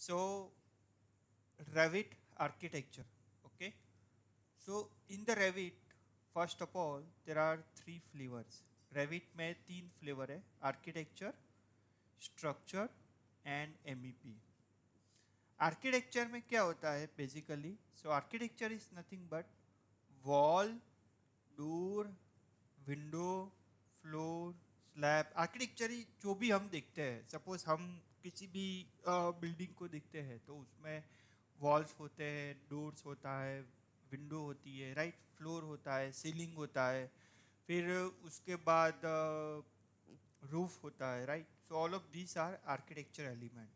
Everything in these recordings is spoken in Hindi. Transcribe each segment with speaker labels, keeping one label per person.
Speaker 1: So Revit architecture. Okay, so in the Revit, first of all there are three flavors. Revit में तीन फ्लेवर है: architecture, structure and MEP. Architecture में क्या होता है basically? So architecture is nothing but wall, door, window, floor, slab. Architecture जो भी हम देखते हैं, सपोज हम किसी भी बिल्डिंग को देखते हैं तो उसमें वॉल्स होते हैं, डोर्स होता है, विंडो होती है, राइट, फ्लोर होता है, सीलिंग होता है, फिर उसके बाद रूफ होता है, right. So all of these are architecture element.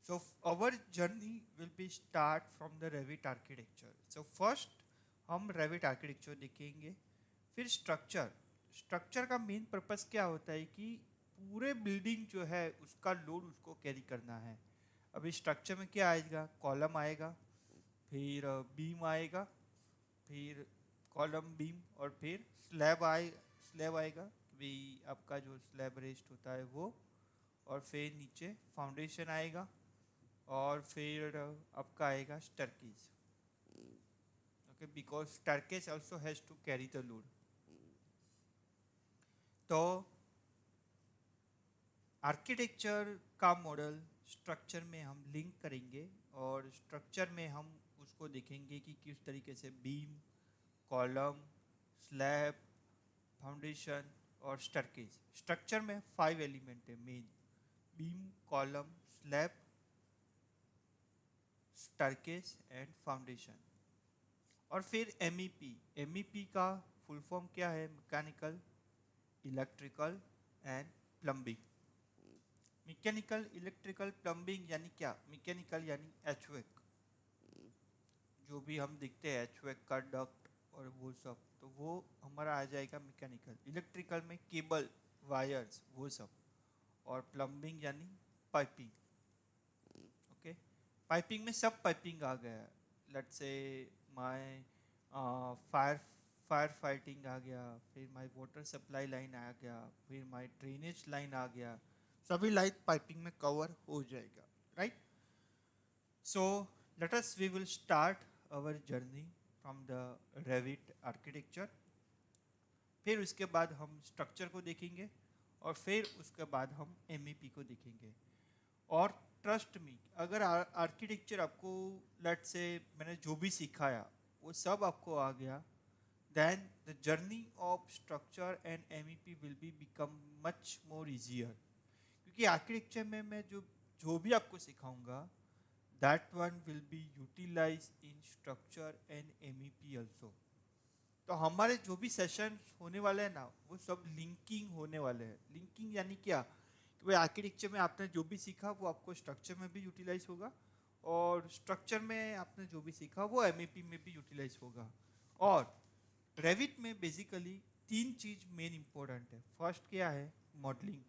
Speaker 1: So our journey will be start from the Revit architecture. So first हम Revit architecture देखेंगे, फिर स्ट्रक्चर। स्ट्रक्चर का मेन पर्पस क्या होता है कि पूरे बिल्डिंग जो है उसका लोड उसको कैरी करना है। अभी स्ट्रक्चर में क्या आएगा? कॉलम आएगा, फिर बीम आएगा, फिर कॉलम बीम, और फिर स्लैब आएगा, भी आपका जो स्लैब रेस्ट होता है वो, और फिर नीचे फाउंडेशन आएगा, और फिर आपका आएगा staircase. Okay, because staircase also has to carry the load. तो आर्किटेक्चर का मॉडल स्ट्रक्चर में हम लिंक करेंगे, और स्ट्रक्चर में हम उसको देखेंगे कि किस तरीके से बीम, कॉलम, स्लैब, फाउंडेशन और स्टैरकेस। स्ट्रक्चर में 5 एलिमेंट है main: beam, column, slab, staircase and foundation. और फिर एमईपी। एमईपी का फुल फॉर्म क्या है? Mechanical, electrical and plumbing. Mechanical, electrical, plumbing यानी क्या? मैकेनिकल यानी एचवेक, जो भी हम देखते हैं एचवेक का डक्ट और वो सब, तो वो हमारा आ जाएगा मैकेनिकल। इलेक्ट्रिकल में केबल, वायर्स, वो सब। और प्लम्बिंग यानी पाइपिंग। ओके, पाइपिंग में सब पाइपिंग आ गया। Let's say my fire fire fighting आ गया, फिर माय वाटर सप्लाई लाइन आ गया, फिर माय ड्रेनेज लाइन आ गया, सभी लाइन पाइपिंग में कवर हो जाएगा, right. So let us we will start our journey from the Revit architecture. फिर उसके बाद हम स्ट्रक्चर को देखेंगे, और फिर उसके बाद हम एमईपी को देखेंगे। और ट्रस्ट मी, अगर आर्किटेक्चर आपको, लेट से मैंने जो भी सिखाया वो सब आपको आ गया, then the journey of structure and MEP will be become much more easier. क्योंकि आर्किटेक्चर में मैं जो भी आपको सिखाऊंगा, that one will be utilized in structure and MEP also. तो हमारे जो भी सेशन होने वाले हैं ना, वो सब लिंकिंग होने वाले हैं। लिंकिंग यानी क्या? कि भाई आर्किटेक्चर में आपने जो भी सीखा वो आपको स्ट्रक्चर में भी यूटिलाइज होगा, और स्ट्रक्चर में आपने जो भी सीखा वो एमईपी में भी यूटिलाइज होगा। और रेविट में बेसिकली तीन चीज मेन इंपॉर्टेंट है। फर्स्ट क्या है? मॉडलिंग।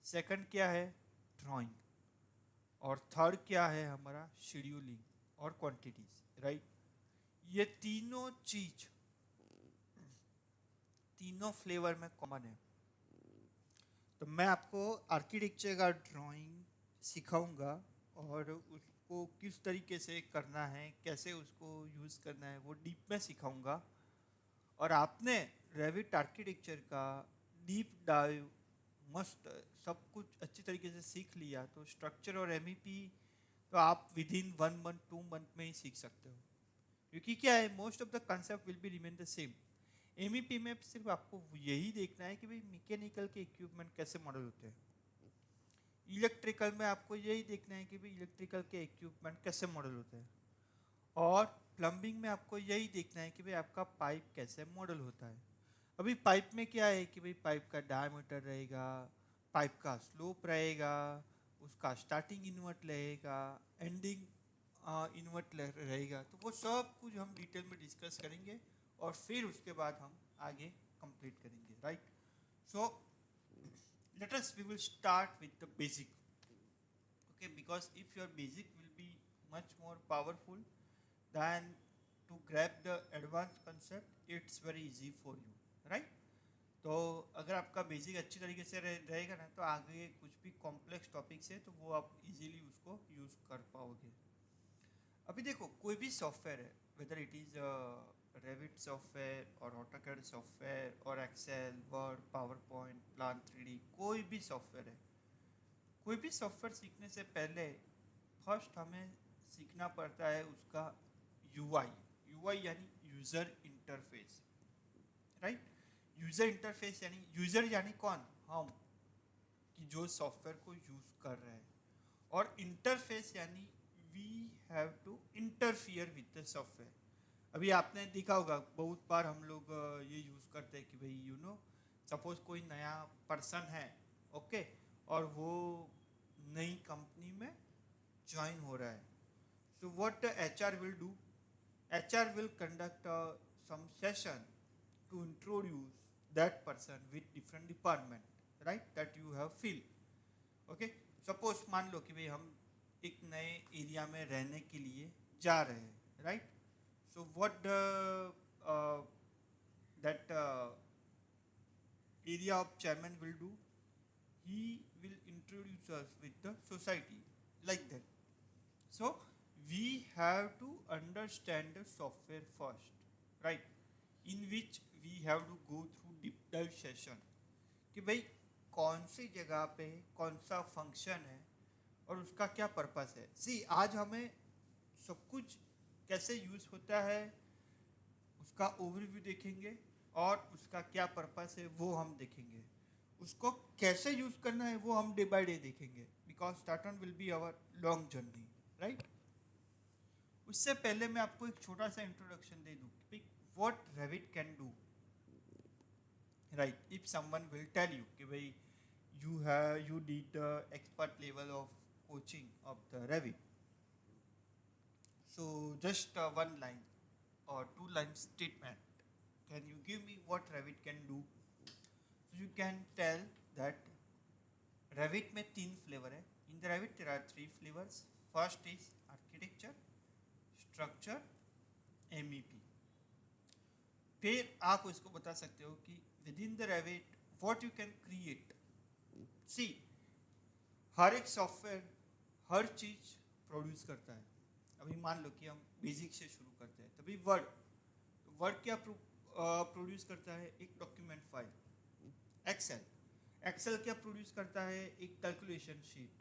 Speaker 1: सेकंड क्या है? ड्राइंग। और थर्ड क्या है हमारा? शेड्यूलिंग और क्वांटिटीज, राइट। ये तीनों चीज, तीनों फ्लेवर में कॉमन है। तो मैं आपको आर्किटेक्चर का ड्राइंग सिखाऊंगा, और उसको किस तरीके से करना है, कैसे उसको यूज़ करना है, वो डीप में सिखाऊंगा। और आपने रेविट आर्किटेक्चर का डीप डाइव मस्त सब कुछ अच्छी तरीके से सीख लिया, तो स्ट्रक्चर और एमईपी तो आप विद इन 1 मंथ 2 मंथ में ही सीख सकते हो। क्योंकि क्या है, most of the concept will be remain the same. MEP में सिर्फ आपको यही देखना है कि भाई मैकेनिकल के इक्विपमेंट कैसे मॉडल होते हैं। इलेक्ट्रिकल में आपको यही देखना है कि भाई इलेक्ट्रिकल के इक्विपमेंट कैसे मॉडल होते हैं। और प्लम्बिंग में आपको यही देखना है कि भाई आपका पाइप कैसे मॉडल होता है। अभी पाइप में क्या है कि भाई पाइप का डायमीटर रहेगा, पाइप का स्लोप रहेगा, उसका स्टार्टिंग इन्वर्ट रहेगा, एंडिंग इन्वर्ट रहेगा। तो वो सब कुछ हम डिटेल में डिस्कस करेंगे, और फिर उसके बाद हम आगे कंप्लीट करेंगे, right. So let us we will start with the basic. Okay, because if your basic will be much more powerful than to grab the advanced concept, it's very easy for you, right. तो अगर आपका बेसिक अच्छी तरीके से रहेगा ना, तो आगे कुछ भी कॉम्प्लेक्स टॉपिक्स है तो वो आप इजीली उसको यूज़ कर पाओगे। अभी देखो, कोई भी सॉफ्टवेयर है, whether it is Revit software और ऑटोकैड सॉफ्टवेयर और Excel, Word, PowerPoint, plan 3D, कोई भी सॉफ्टवेयर है, कोई भी सॉफ्टवेयर सीखने से पहले फर्स्ट हमें सीखना पड़ता है उसका यूआई। यूआई यानी user interface, right. User interface यानी यूज़र यानी कौन, हम, कि जो सॉफ्टवेयर को यूज़ कर रहे हैं। और इंटरफेस यानी we have to interfere with the software. अभी आपने देखा होगा बहुत बार हम लोग ये यूज़ करते हैं कि भाई सपोज कोई नया पर्सन है, ओके, और वो नई कंपनी में ज्वाइन हो रहा है। So what HR will do, HR will conduct some session to introduce that person with different department, right, that you have feel, okay. Suppose मान लो कि भाई हम एक नए एरिया में रहने के लिए जा रहे हैं, right. So what that area of chairman will do, he will introduce us with the society, like that. So we have to understand the software first, right, in which we have to go through deep dive session कि भाई कौन सी जगह पे कौन सा फंक्शन है और उसका क्या पर्पस है। सी आज हमें सब कुछ कैसे यूज़ होता है उसका ओवरव्यू देखेंगे, और उसका क्या पर्पस है वो हम देखेंगे, उसको कैसे यूज़ करना है वो हम डे बाय डे देखेंगे, because that one will be our long journey, right. उससे पहले मैं आपको एक छोटा सा इंट्रोडक्शन दे दूं कि what Revit can do, right. If someone will tell you कि भाई you need the expert level of coaching of the Revit, so just one line or two line statement, can you give me what Revit can do? So you can tell that Revit में तीन फ्लेवर है। In the Revit there are three flavors. First is architecture, structure, MEP. फिर आप इसको बता सकते हो कि within the Revit what you can create. See, हर एक सॉफ्टवेयर हर चीज प्रोड्यूस करता है। अभी मान लो कि हम बेसिक से शुरू करते हैं, तभी वर्ड, वर्ड क्या प्रोड्यूस करता है, एक डॉक्यूमेंट फाइल। एक्सेल, एक्सेल क्या प्रोड्यूस करता है, एक calculation sheet.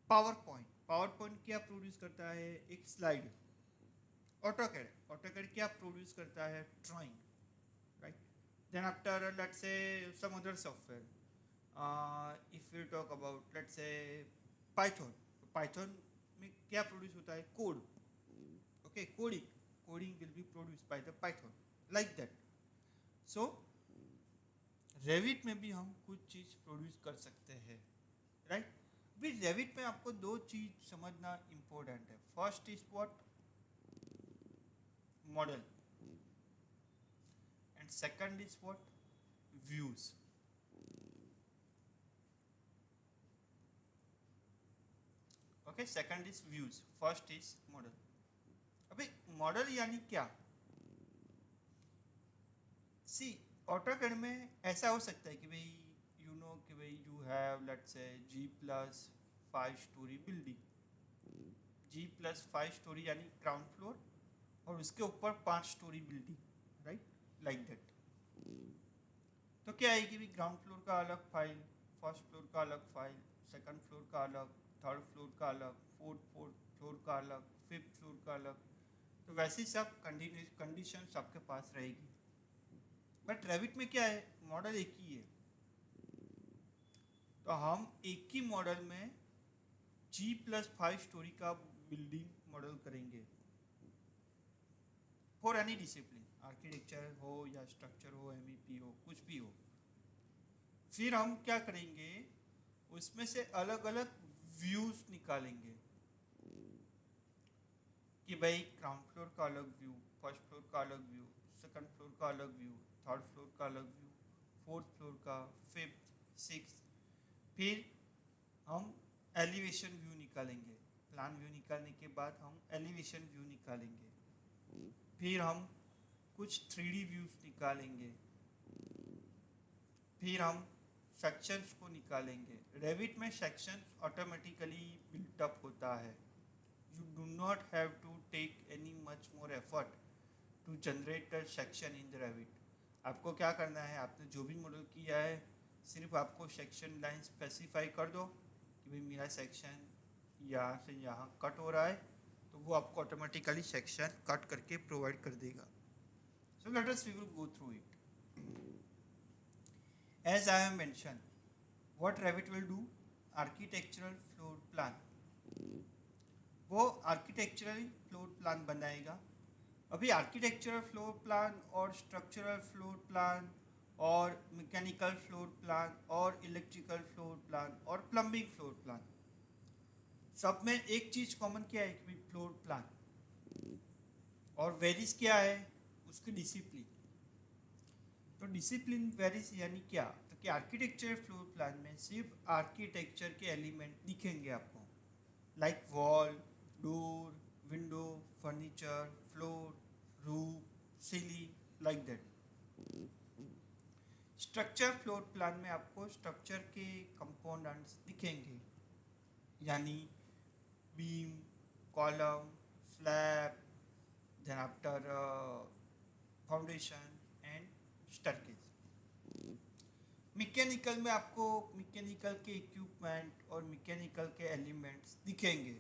Speaker 1: PowerPoint, PowerPoint क्या प्रोड्यूस करता है, एक स्लाइड। ऑटोकैड, ऑटोकैड क्या प्रोड्यूस करता है, drawing, right. Then after let's say some other software, if we talk about let's say Python, Python में क्या प्रोड्यूस होता है, code, okay, coding, coding will be produce by the Python, like that. So Revit में भी हम कुछ चीज प्रोड्यूस कर सकते हैं, राइट। भी रेविट में आपको दो चीज समझना इंपॉर्टेंट है। First is what, model, and second is what, views. Okay, second is views, first is model. अभी मॉडल यानी क्या, सी ऑटोकैड में ऐसा हो सकता है कि भाई कि भाई you have let's say G+5 story building, G+5 story यानी ग्राउंड फ्लोर, और उसके ऊपर 5 story building, right, like that. तो क्या है कि ग्राउंड फ्लोर का अलग फाइल, फर्स्ट फ्लोर का अलग फाइल, सेकंड फ्लोर का अलग, थर्ड फ्लोर का अलग, फोर्थ फ्लोर का अलग, फिफ्थ फ्लोर का अलग। तो वैसी सब कंडीशन आपके पास रहेगी। बट रेविट में क्या है, मॉडल एक ही है, तो हम एक ही मॉडल में G+5 स्टोरी का बिल्डिंग मॉडल करेंगे फॉर एनी डिसिप्लिन, आर्किटेक्चर हो या स्ट्रक्चर हो, MEP हो, कुछ भी हो। फिर हम क्या करेंगे, उसमें से अलग अलग व्यूज निकालेंगे कि भाई ग्राउंड फ्लोर का अलग व्यू, फर्स्ट फ्लोर का अलग व्यू, सेकंड फ्लोर का अलग व्यू, थर्ड फ्लोर का अलग व्यू, फोर्थ फ्लोर का, फिफ्थ, सिक्स। फिर हम एलिवेशन व्यू निकालेंगे, प्लान व्यू निकालने के बाद हम एलिवेशन व्यू निकालेंगे। फिर हम कुछ 3D व्यूज निकालेंगे, फिर हम सेक्शंस को निकालेंगे। रेविट में सेक्शंस ऑटोमेटिकली बिल्टअप होता है। You do not have to take any much more effort to generate a section in the Revit. आपको क्या करना है, आपने जो भी मॉडल किया है सिर्फ आपको सेक्शन लाइन स्पेसिफाई कर दो कि भाई मेरा सेक्शन यहाँ से यहाँ कट हो रहा है, तो वो आपको ऑटोमेटिकली सेक्शन कट करके प्रोवाइड कर देगा। So let us we will go through it. As I have mentioned, what Revit will do? Architectural floor plan. वो आर्किटेक्चरल फ्लोर प्लान बनाएगा। अभी आर्किटेक्चरल फ्लोर प्लान और स्ट्रक्चरल फ्लोर प्लान और मैकेनिकल फ्लोर प्लान और इलेक्ट्रिकल फ्लोर प्लान और प्लम्बिंग फ्लोर प्लान, सब में एक चीज़ कॉमन क्या है कि फ्लोर प्लान, और वेरिस क्या है उसकी डिसिप्लिन। तो डिसिप्लिन वेरिस यानी क्या, तो कि आर्किटेक्चर फ्लोर प्लान में सिर्फ आर्किटेक्चर के एलिमेंट दिखेंगे आपको, like wall, door, window, furniture, floor, roof, ceiling, like that. Structure floor plan में आपको स्ट्रक्चर के कंपोनेंट्स दिखेंगे, यानी beam, column, slab, then after foundation and staircase. Mechanical में आपको मैकेनिकल के इक्विपमेंट और मैकेनिकल के एलिमेंट्स दिखेंगे,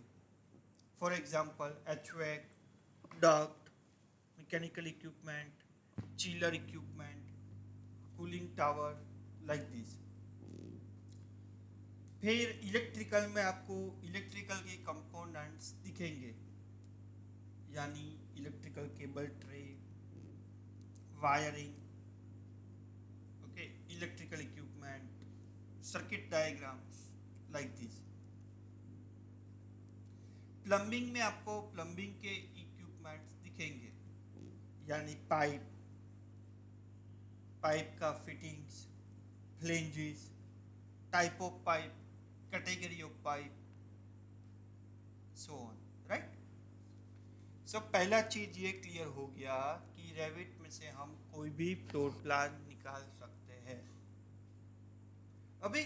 Speaker 1: for example HVAC, duct, mechanical equipment, chiller equipment, cooling tower, like this. फिर इलेक्ट्रिकल में आपको इलेक्ट्रिकल के कंपोनेंट्स दिखेंगे, यानी electrical cable tray, wiring, okay, electrical equipment, circuit diagrams, like this. Plumbing में आपको प्लम्बिंग के इक्विपमेंट्स दिखेंगे, यानी पाइप, पाइप का fittings, flanges, type of pipe, category of pipe, so on, right. So पहला चीज ये क्लियर हो गया कि रेविट में से हम कोई भी फ्लोर प्लान निकाल सकते हैं। अभी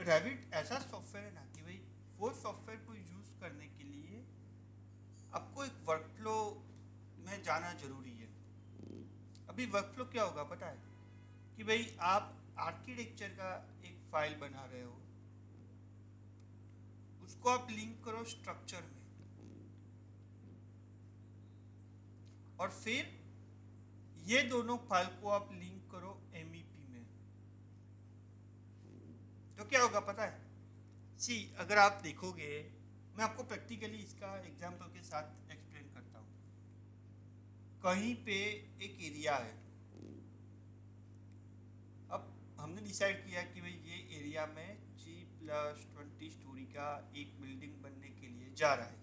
Speaker 1: रेविट ऐसा सॉफ्टवेयर है ना कि भाई वो सॉफ्टवेयर को यूज करने के लिए आपको एक वर्कफ्लो में जाना जरूरी है। अभी वर्कफ्लो क्या होगा पता है, कि भाई आप आर्किटेक्चर का एक फाइल बना रहे हो, उसको आप लिंक करो स्ट्रक्चर में, और फिर ये दोनों फाइल को आप लिंक करो MEP में। तो क्या होगा पता है, सी अगर आप देखोगे, मैं आपको प्रैक्टिकली इसका एग्जांपल के साथ एक्सप्लेन करता हूँ। कहीं पे एक एरिया है, अब हमने डिसाइड किया कि भाई ये एरिया में G+20 स्टोरी का एक बिल्डिंग बनने के लिए जा रहा है।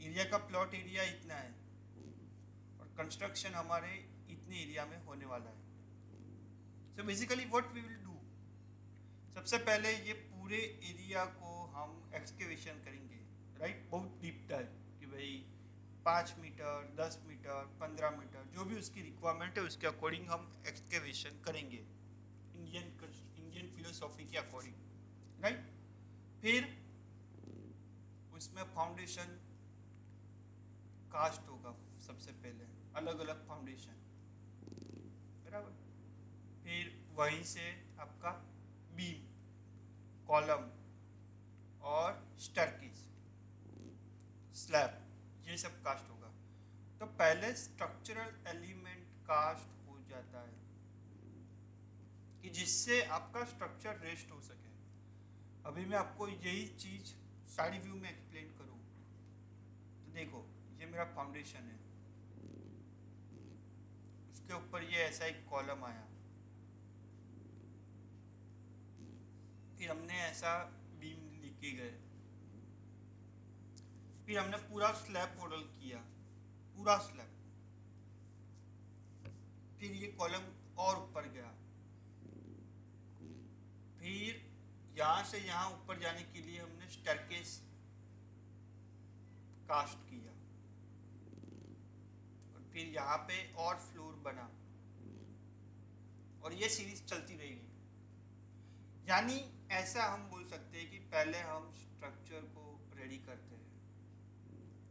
Speaker 1: एरिया का प्लॉट एरिया इतना है और कंस्ट्रक्शन हमारे इतने एरिया में होने वाला है। So basically what we will do, सबसे पहले ये पूरे एरिया को हम एक्सकेवेशन करेंगे, राइट, बहुत डीप टाइप, कि भाई 5 मीटर, 10 मीटर, 15 मीटर, जो भी उसकी रिक्वायरमेंट है उसके अकॉर्डिंग हम एक्सकेवेशन करेंगे, इंडियन फिलोसॉफी के अकॉर्डिंग, राइट। फिर उसमें फाउंडेशन कास्ट होगा सबसे पहले, अलग अलग फाउंडेशन, बराबर। फिर वहीं से आपका बीम, कॉलम और स्टेयरकेस, स्लैब, ये सब कास्ट होगा। तो पहले स्ट्रक्चरल एलिमेंट कास्ट हो जाता है कि जिससे आपका स्ट्रक्चर रेस्ट हो सके। अभी मैं आपको यही चीज साइड व्यू में एक्सप्लेन करूँ, तो देखो ये मेरा फाउंडेशन है, उसके ऊपर ये ऐसा एक कॉलम आया, फिर हमने ऐसा बीम लेके गए, फिर हमने पूरा स्लैब मॉडल किया, पूरा स्लैब, फिर ये कॉलम और ऊपर गया, फिर यहाँ से यहाँ ऊपर जाने के लिए हमने स्टेयरकेस कास्ट किया, और फिर यहाँ पे और फ्लोर बना, और ये सीरीज चलती रहेगी। यानी ऐसा हम बोल सकते हैं कि पहले हम स्ट्रक्चर को रेडी करते हैं,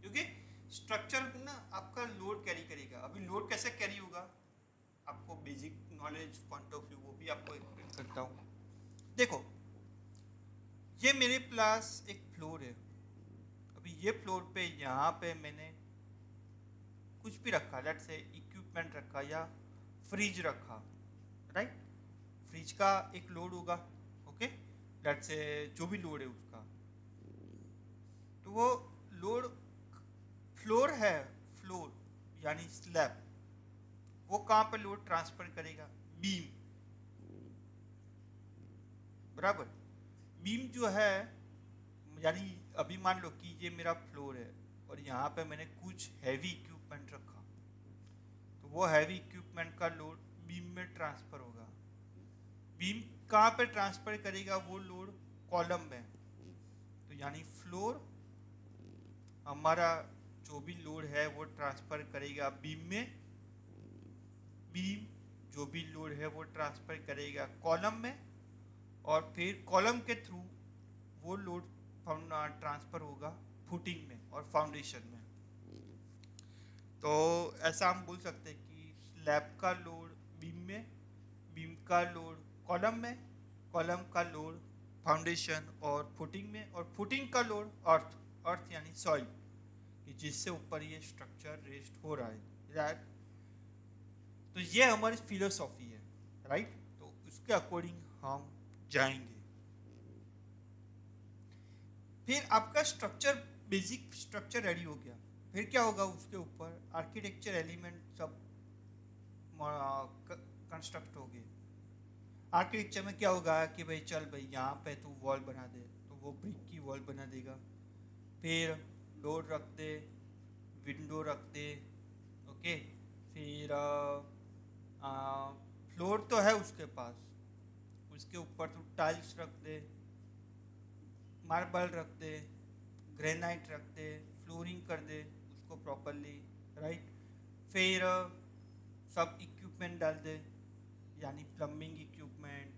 Speaker 1: क्योंकि स्ट्रक्चर ना आपका लोड कैरी करेगा। अभी लोड कैसे कैरी होगा, आपको basic knowledge point of view वो भी आपको एक्सप्लेन करता हूँ। देखो, ये मेरे पास एक फ्लोर है। अभी ये फ्लोर पे यहाँ पे मैंने कुछ भी रखा, लेट्स से इक्विपमेंट रखा या फ्रिज रखा, राइट। फ्रिज का एक लोड होगा, ओके, लेट्स से जो भी लोड है उसका, तो वो लोड फ्लोर है, फ्लोर यानी स्लैब, वो कहाँ पे लोड ट्रांसफर करेगा, बीम, बराबर। बीम जो है, यानी अभी मान लो कि ये मेरा फ्लोर है और यहाँ पे मैंने कुछ हैवी इक्विपमेंट रखा, तो वो हैवी इक्विपमेंट का लोड बीम में ट्रांसफर होगा। बीम कहाँ पे ट्रांसफर करेगा वो लोड, कॉलम में। तो यानी फ्लोर हमारा जो भी लोड है वो ट्रांसफर करेगा बीम में, बीम जो भी लोड है वो ट्रांसफर करेगा कॉलम में, और फिर कॉलम के थ्रू वो लोड ट्रांसफर होगा फुटिंग में और फाउंडेशन में। तो ऐसा हम बोल सकते हैं कि स्लैब का लोड बीम में, बीम का लोड कॉलम में, कॉलम का लोड फाउंडेशन और फुटिंग में, और फुटिंग का लोड अर्थ, अर्थ यानी सॉइल, कि जिससे ऊपर ये स्ट्रक्चर रेस्ट हो रहा है, राइट। तो ये हमारी फिलोसॉफी है, राइट। तो उसके अकॉर्डिंग हम जाएंगे। फिर आपका स्ट्रक्चर, बेसिक स्ट्रक्चर रेडी हो गया, फिर क्या होगा, उसके ऊपर आर्किटेक्चर एलिमेंट सब कंस्ट्रक्ट हो गए। आर्किटेक्चर में क्या होगा कि भाई चल भाई यहाँ पे तू वॉल बना दे, तो वो ब्रिक की वॉल बना देगा। फिर डोर रख दे, विंडो रख दे, ओके। फिर फ्लोर तो है उसके पास, उसके ऊपर तू टाइल्स रख दे, मार्बल रख दे, ग्रेनाइट रख दे, फ्लोरिंग कर दे उसको प्रॉपरली, राइट। फिर सब इक्विपमेंट डाल दे, यानी plumbing equipment,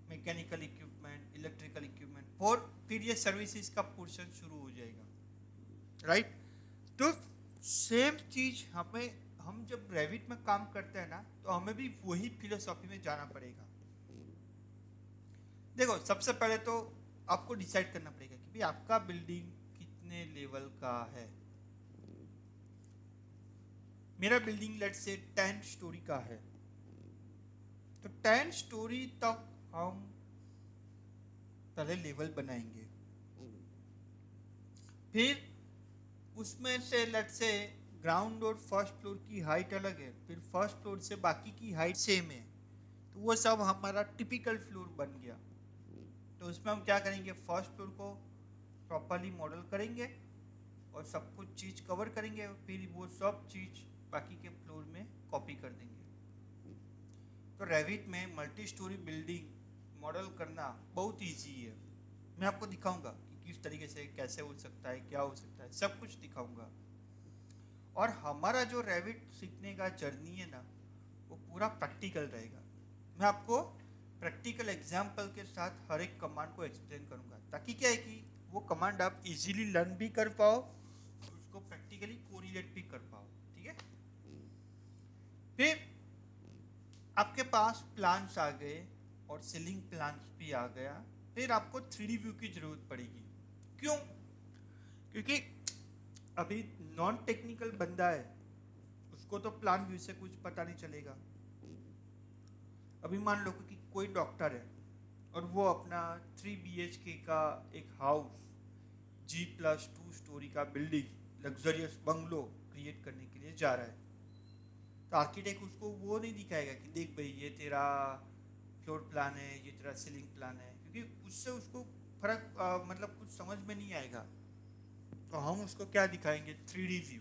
Speaker 1: mechanical equipment, electrical equipment, और फिर ये सर्विसेज का पोर्शन शुरू हो जाएगा, राइट। तो सेम चीज हमें, हम जब रेविट में काम करते हैं ना, तो हमें भी वही फिलोसॉफी में जाना पड़ेगा। देखो, सबसे पहले तो आपको डिसाइड करना पड़ेगा कि भाई आपका बिल्डिंग कितने लेवल का है। मेरा बिल्डिंग लेट से 10 स्टोरी का है, तो 10 स्टोरी तक हम पहले लेवल बनाएंगे। फिर उसमें से लेट से ग्राउंड और फर्स्ट फ्लोर की हाइट अलग है, फिर फर्स्ट फ्लोर से बाकी की हाइट सेम है, तो वो सब हमारा टिपिकल फ्लोर बन गया। तो उसमें हम क्या करेंगे, फर्स्ट फ्लोर को प्रॉपरली मॉडल करेंगे और सब कुछ चीज़ कवर करेंगे, फिर वो सब चीज़ बाकी के फ्लोर में कॉपी कर देंगे। तो रेविट में मल्टी स्टोरी बिल्डिंग मॉडल करना बहुत इजी है। मैं आपको दिखाऊंगा कि किस तरीके से कैसे हो सकता है, क्या हो सकता है, सब कुछ दिखाऊंगा। और हमारा जो रेविट सीखने का जर्नी है ना, वो पूरा प्रैक्टिकल रहेगा। मैं आपको प्रैक्टिकल एग्जाम्पल के साथ हर एक कमांड को एक्सप्लेन करूंगा, ताकि क्या है कि वो कमांड आप इजीली लर्न भी कर पाओ, उसको प्रैक्टिकली कोरिलेट भी कर पाओ, ठीक है। फिर आपके पास प्लान्स आ गए और सीलिंग प्लान्स भी आ गया, फिर आपको 3D व्यू की जरूरत पड़ेगी। क्यों? क्योंकि अभी नॉन टेक्निकल बंदा है, उसको तो प्लान व्यू से कुछ पता नहीं चलेगा। अभी मान लो कि कोई डॉक्टर है और वो अपना 3 BHK का एक हाउस, G+2 स्टोरी का बिल्डिंग, लग्जरियस बंगलो क्रिएट करने के लिए जा रहा है, तो आर्किटेक्ट उसको वो नहीं दिखाएगा कि देख भाई ये तेरा फ्लोर प्लान है, ये तेरा सीलिंग प्लान है, क्योंकि उससे उसको फर्क मतलब कुछ समझ में नहीं आएगा। तो हम उसको क्या दिखाएंगे, 3D व्यू।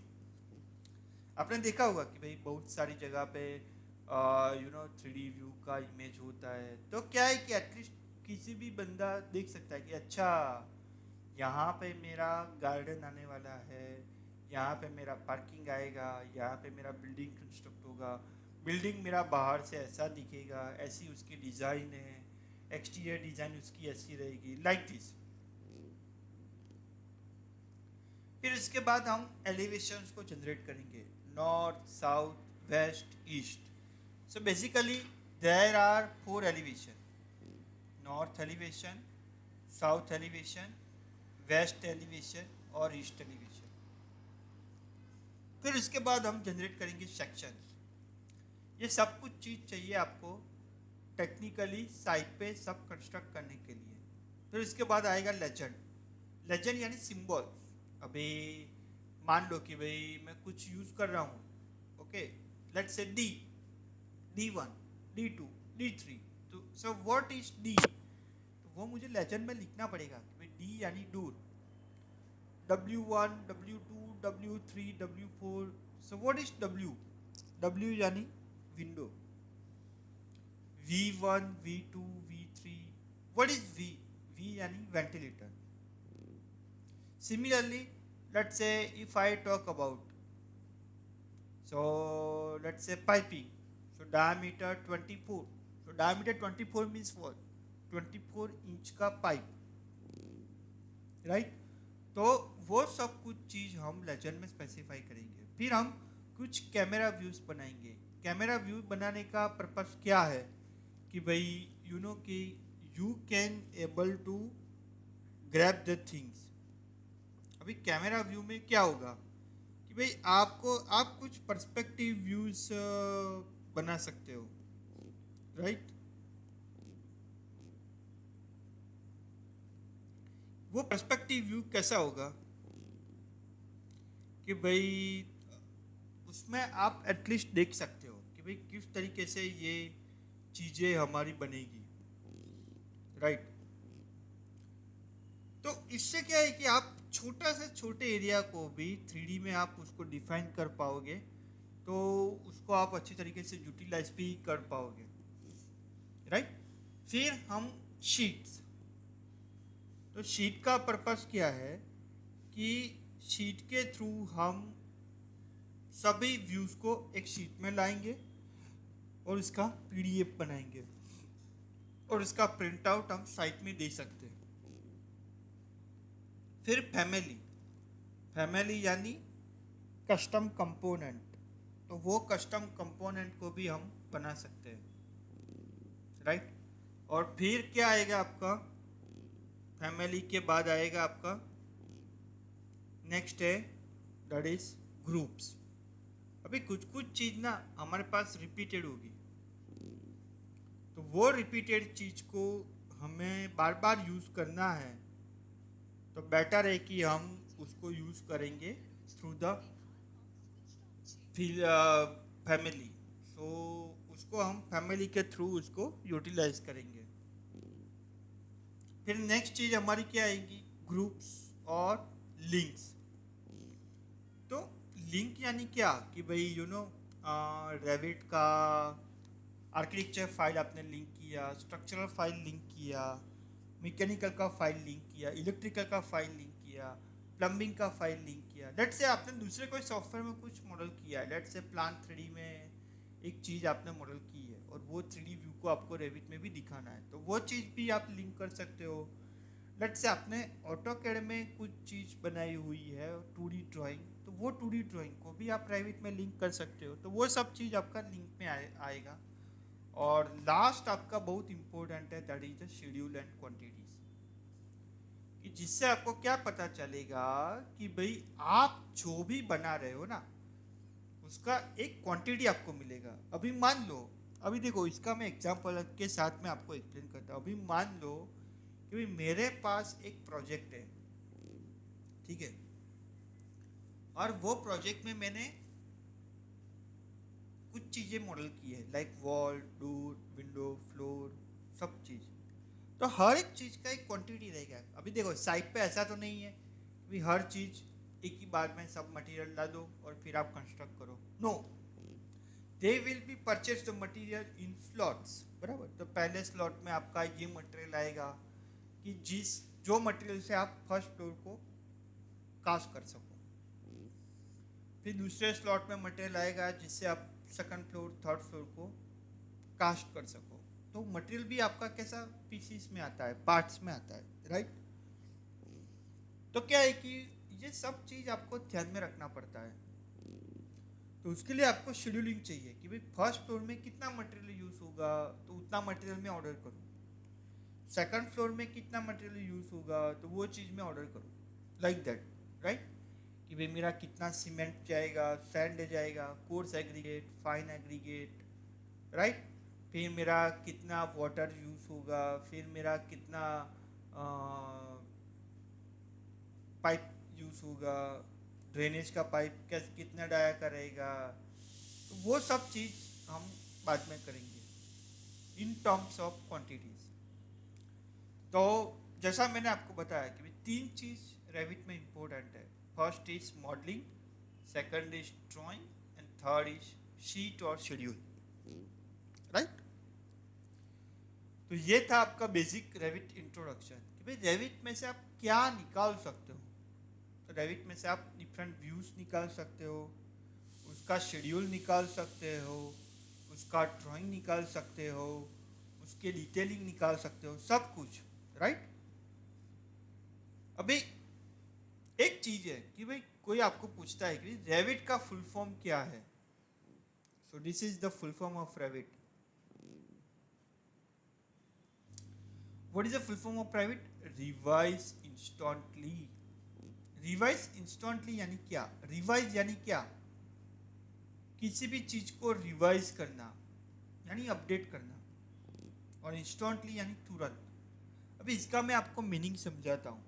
Speaker 1: आपने देखा होगा कि भाई बहुत सारी जगह पे 3D व्यू का इमेज होता है, तो क्या है कि एटलीस्ट किसी भी बंदा देख सकता है कि अच्छा यहाँ पे मेरा गार्डन आने वाला है, यहाँ पे मेरा पार्किंग आएगा, यहाँ पे मेरा बिल्डिंग कंस्ट्रक्ट होगा, बिल्डिंग मेरा बाहर से ऐसा दिखेगा, ऐसी उसकी डिज़ाइन है, एक्सटीरियर डिजाइन उसकी ऐसी रहेगी, लाइक दिस। फिर इसके बाद हम एलिवेशंस को जनरेट करेंगे, north, south, west, east. So basically there are 4 elevation, north elevation, south elevation, west elevation और ईस्ट एलिवेशन। फिर इसके बाद हम जनरेट करेंगे सेक्शंस। ये सब कुछ चीज़ चाहिए आपको टेक्निकली साइट पे सब कंस्ट्रक्ट करने के लिए। फिर इसके बाद आएगा लेजेंड। लेजेंड यानी सिंबल। अभी मान लो कि भाई मैं कुछ यूज़ कर रहा हूँ, okay, let's say D1, D2, D3। तो सो व्हाट इज D? तो वो मुझे लेजेंड में लिखना पड़ेगा कि भाई D यानी दूर, W1, W2, W3, W4। So what is W? W यानी window, V1, V2, V3। What is V? V यानी ventilator. Similarly, let's say if I talk about, so let's say piping, so diameter 24, so diameter 24 means what? 24 inch का पाइप, राइट? तो वो सब कुछ चीज़ हम लेजेंड में स्पेसिफाई करेंगे। फिर हम कुछ कैमरा व्यूज बनाएंगे। कैमरा व्यू बनाने का पर्पस क्या है कि भाई यू नो कि you can able to grab the things. अभी कैमरा व्यू में क्या होगा कि भाई आप कुछ पर्सपेक्टिव व्यूज बना सकते हो, राइट? वो पर्सपेक्टिव व्यू कैसा होगा कि भाई उसमें आप एटलीस्ट देख सकते हो कि भाई किस तरीके से ये चीज़ें हमारी बनेगी, राइट? तो इससे क्या है कि आप छोटा से छोटे एरिया को भी 3D में आप उसको डिफाइन कर पाओगे, तो उसको आप अच्छी तरीके से यूटिलाइज भी कर पाओगे, राइट? फिर हम शीट्स। तो शीट का पर्पस क्या है कि शीट के थ्रू हम सभी व्यूज को एक शीट में लाएंगे और इसका PDF बनाएंगे और इसका प्रिंट आउट हम साइट में दे सकते हैं। फिर फैमिली यानी कस्टम कंपोनेंट। तो वो कस्टम कंपोनेंट को भी हम बना सकते हैं, राइट? और फिर क्या आएगा आपका, फैमिली के बाद आएगा आपका नेक्स्ट है दैट इज ग्रुप्स। अभी कुछ कुछ चीज़ ना हमारे पास रिपीटेड होगी, तो वो रिपीटेड चीज़ को हमें बार बार यूज़ करना है, तो बेटर है कि हम उसको यूज़ करेंगे थ्रू द फैमिली। सो उसको हम फैमिली के थ्रू उसको यूटिलाइज करेंगे। फिर नेक्स्ट चीज़ हमारी क्या आएगी, ग्रुप्स और लिंक्स। तो लिंक यानी क्या कि भाई यू नो रेविट का आर्किटेक्चर फाइल आपने लिंक किया, स्ट्रक्चरल फाइल लिंक किया, मैकेनिकल का फाइल लिंक किया, इलेक्ट्रिकल का फाइल लिंक किया, प्लम्बिंग का फाइल लिंक किया। लेट्स से आपने दूसरे कोई सॉफ्टवेयर में कुछ मॉडल किया है, लेट्स से प्लान 3D में एक चीज़ आपने मॉडल की है और वो 3D व्यू को आपको रेविट में भी दिखाना है, तो वो चीज़ भी आप लिंक कर सकते हो। लेट्स से आपने ऑटोकैड में कुछ चीज़ बनाई हुई है 2D ड्राइंग, तो वो 2D ड्राइंग को भी आप रेविट में लिंक कर सकते हो, तो वो सब चीज़ आपका लिंक में आएगा। और लास्ट आपका बहुत इंपॉर्टेंट है, that is the schedule and quantities, कि जिससे आपको क्या पता चलेगा कि भाई आप जो भी बना रहे हो ना उसका एक क्वांटिटी आपको मिलेगा। अभी मान लो, अभी देखो इसका मैं एग्जांपल के साथ में आपको एक्सप्लेन करता हूँ। अभी मान लो कि भाई मेरे पास एक प्रोजेक्ट है, ठीक है, और वो प्रोजेक्ट में मैंने कुछ चीज़ें मॉडल की है, like wall, door, window, floor, सब चीज़। तो हर एक चीज़ का एक क्वांटिटी रहेगा। अभी देखो साइट पे ऐसा तो नहीं है कि हर चीज़ एक ही बार में सब मटेरियल ला दो और फिर आप कंस्ट्रक्ट करो, no, they will be purchase the material in slots, बराबर? तो पहले स्लॉट में आपका ये मटेरियल आएगा कि जो मटेरियल से आप फर्स्ट फ्लोर को कास्ट कर सको, फिर दूसरे स्लॉट में मटेरियल आएगा जिससे आप सेकंड फ्लोर, थर्ड फ्लोर को कास्ट कर सको, तो मटेरियल भी आपका कैसा पीसीस में आता है, पार्ट्स में आता है, राइट। तो क्या है कि ये सब चीज आपको ध्यान में रखना पड़ता है। तो उसके लिए आपको शेड्यूलिंग चाहिए कि भाई फर्स्ट फ्लोर में कितना मटेरियल यूज होगा तो उतना मटेरियल में ऑर्डर करूँ, सेकंड फ्लोर में कितना मटेरियल यूज होगा तो वो चीज़ में ऑर्डर करूँ, लाइक दैट, राइट। कि भाई मेरा कितना सीमेंट जाएगा, सैंड जाएगा, coarse aggregate, fine aggregate, right. फिर मेरा कितना वाटर यूज होगा, फिर मेरा कितना पाइप यूज होगा, ड्रेनेज का पाइप कैसे कितना डाया करेगा, तो वो सब चीज़ हम बाद में करेंगे इन टर्म्स ऑफ क्वांटिटीज। तो जैसा मैंने आपको बताया कि भाई तीन चीज़ रेविट में इम्पोर्टेंट है। First is modelling, second is drawing and third is sheet और शेड्यूल, राइट। तो ये था आपका बेसिक रेविट इंट्रोडक्शन कि भाई रेविट में से आप क्या निकाल सकते हो। तो रेविट में से आप डिफरेंट व्यूज निकाल सकते हो, उसका शेड्यूल निकाल सकते हो, उसका ड्राइंग निकाल सकते हो, उसके डिटेलिंग निकाल सकते हो, सब कुछ, राइट। अभी एक चीज है कि भाई कोई आपको पूछता है कि रेविट का फुल फॉर्म क्या है। So this is the full form of Revit. What is the full form of Revit? Revise instantly. Revise instantly यानी क्या? रिवाइज यानी क्या? किसी भी चीज को रिवाइज करना यानी अपडेट करना, और इंस्टेंटली यानी तुरंत। अभी इसका मैं आपको मीनिंग समझाता हूं।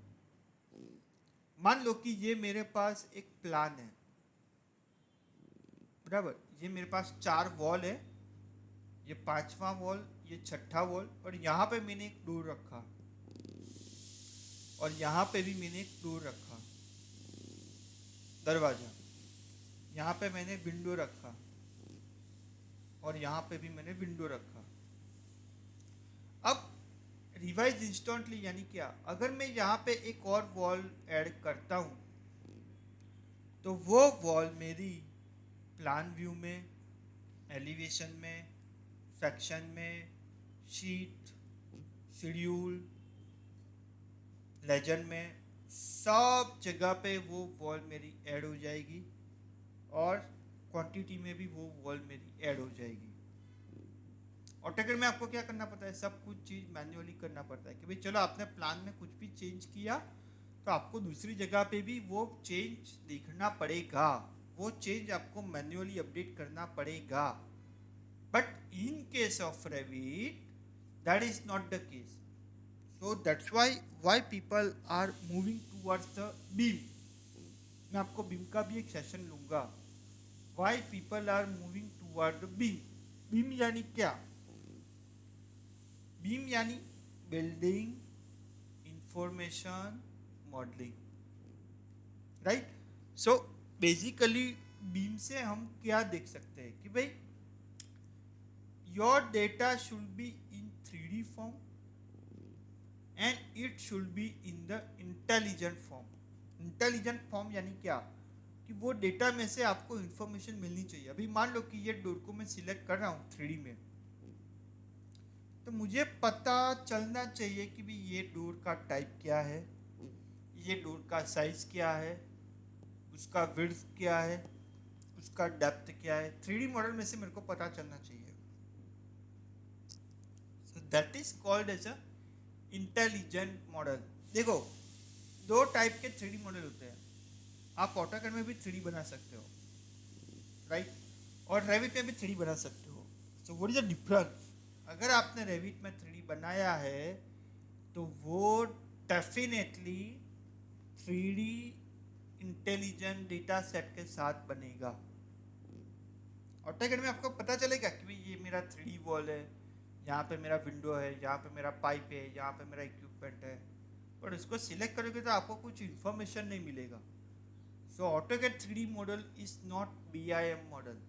Speaker 1: मान लो कि ये मेरे पास एक प्लान है, बराबर। ये मेरे पास 4 वॉल है, ये 5वां वॉल, ये 6ठा वॉल, और यहाँ पे मैंने एक डोर रखा, और यहाँ पे भी मैंने एक डोर रखा, दरवाजा। यहाँ पे मैंने विंडो रखा, और यहाँ पे भी मैंने विंडो रखा। अब रिवाइज इंस्टेंटली यानी क्या? अगर मैं यहाँ पे एक और वॉल ऐड करता हूँ तो वो वॉल मेरी प्लान व्यू में, एलिवेशन में, सेक्शन में, शीट, शेड्यूल, लेजेंड में, सब जगह पे वो वॉल मेरी ऐड हो जाएगी, और क्वांटिटी में भी वो वॉल मेरी ऐड हो जाएगी। ऑटोकैड में आपको क्या करना पड़ता है? सब कुछ चीज़ मैन्युअली करना पड़ता है कि भाई चलो आपने प्लान में कुछ भी चेंज किया तो आपको दूसरी जगह पे भी वो चेंज देखना पड़ेगा, वो चेंज आपको मैन्युअली अपडेट करना पड़ेगा। But in case of Revit that is not the case. So that's why people are moving towards the BIM. मैं आपको बीम का भी एक सेशन लूंगा। Why people are moving toward the BIM. BIM यानी क्या? बीम यानी building information modelling, right. So basically BIM से हम क्या देख सकते हैं कि भाई your data should be in 3D form and it should be in the intelligent form. Intelligent form यानी क्या? कि वो डेटा में से आपको इंफॉर्मेशन मिलनी चाहिए। अभी मान लो कि ये डोर को मैं सिलेक्ट कर रहा हूँ 3D में, तो मुझे पता चलना चाहिए कि भी ये डोर का टाइप क्या है, ये डोर का साइज क्या है, उसका विड्थ क्या है, उसका डेप्थ क्या है। 3D मॉडल में से मेरे को पता चलना चाहिए। So that is called as a intelligent model. देखो, 2 टाइप के 3D मॉडल होते हैं। आप ऑटोकैड में भी 3D बना सकते हो, राइट, और रेविट में भी 3D बना सकते हो। So what is the difference? अगर आपने रेविट में 3D बनाया है तो वो definitely 3D intelligent data set के साथ बनेगा। ऑटोकैड में आपको पता चलेगा कि भाई ये मेरा 3D वॉल है, यहाँ पे मेरा विंडो है, यहाँ पे मेरा पाइप है, यहाँ पे मेरा इक्विपमेंट है, पर इसको सिलेक्ट करोगे तो आपको कुछ इंफॉर्मेशन नहीं मिलेगा। So AutoCAD 3D model is not BIM model.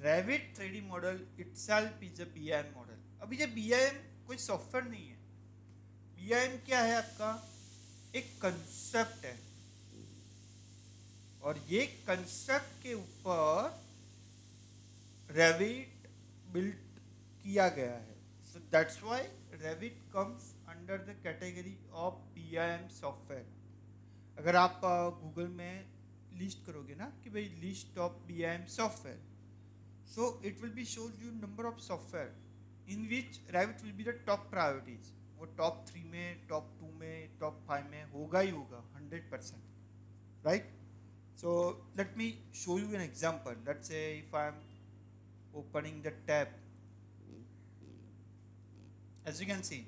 Speaker 1: Revit 3D model itself is a BIM model. अभी ये BIM कोई सॉफ्टवेयर नहीं है। BIM क्या है? आपका एक कंसेप्ट है, और ये कंसेप्ट के ऊपर रेविट बिल्ट किया गया है. So that's why Revit comes under the category of BIM software. अगर आप गूगल में लिस्ट करोगे ना कि भाई list of BIM software, so it will be shows you number of software in which Revit will be the top priorities. वो टॉप 3 में, टॉप 2 में, टॉप 5 में होगा ही होगा 100%, right? So let me show you an example. Let's say if I am opening the tab, as you can see,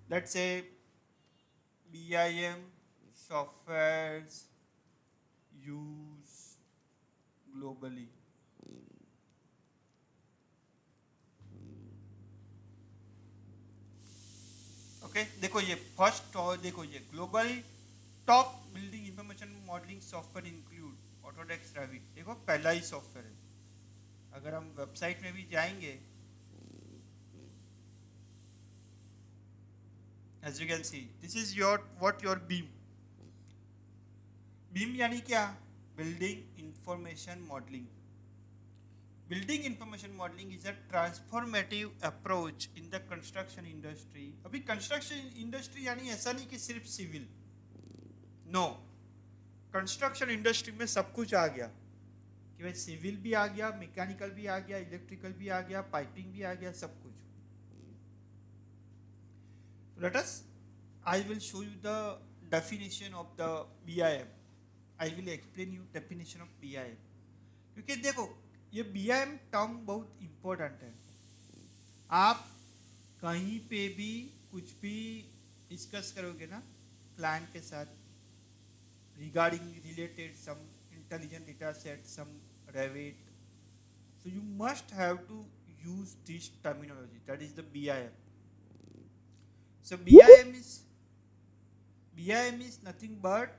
Speaker 1: let's say BIM softwares used globally. Okay देखो ये फर्स्ट, और देखो ये global top building information modelling software include Autodesk Revit. देखो पहला ही सॉफ्टवेयर है. अगर हम वेबसाइट में भी जाएंगे, as you can see this is your what your BIM. BIM यानी क्या? Building information modelling. Building information modelling is a transformative approach in the construction industry. अभी कंस्ट्रक्शन इंडस्ट्री यानी ऐसा नहीं कि सिर्फ सिविल, नो, कंस्ट्रक्शन इंडस्ट्री में सब कुछ आ गया कि भाई सिविल भी आ गया, मैकेनिकल भी आ गया, इलेक्ट्रिकल भी आ गया, पाइपिंग भी आ गया, सब कुछ. Let us, I will show you the definition of the BIM. I will explain you definition of BIM. क्योंकि देखो ये BIM टर्म बहुत इम्पोर्टेंट है. आप कहीं पे भी कुछ भी डिस्कस करोगे ना क्लाइंट के साथ regarding related some intelligent data set, some Revit, so you must have to use this terminology, that is the BIM. So BIM is nothing but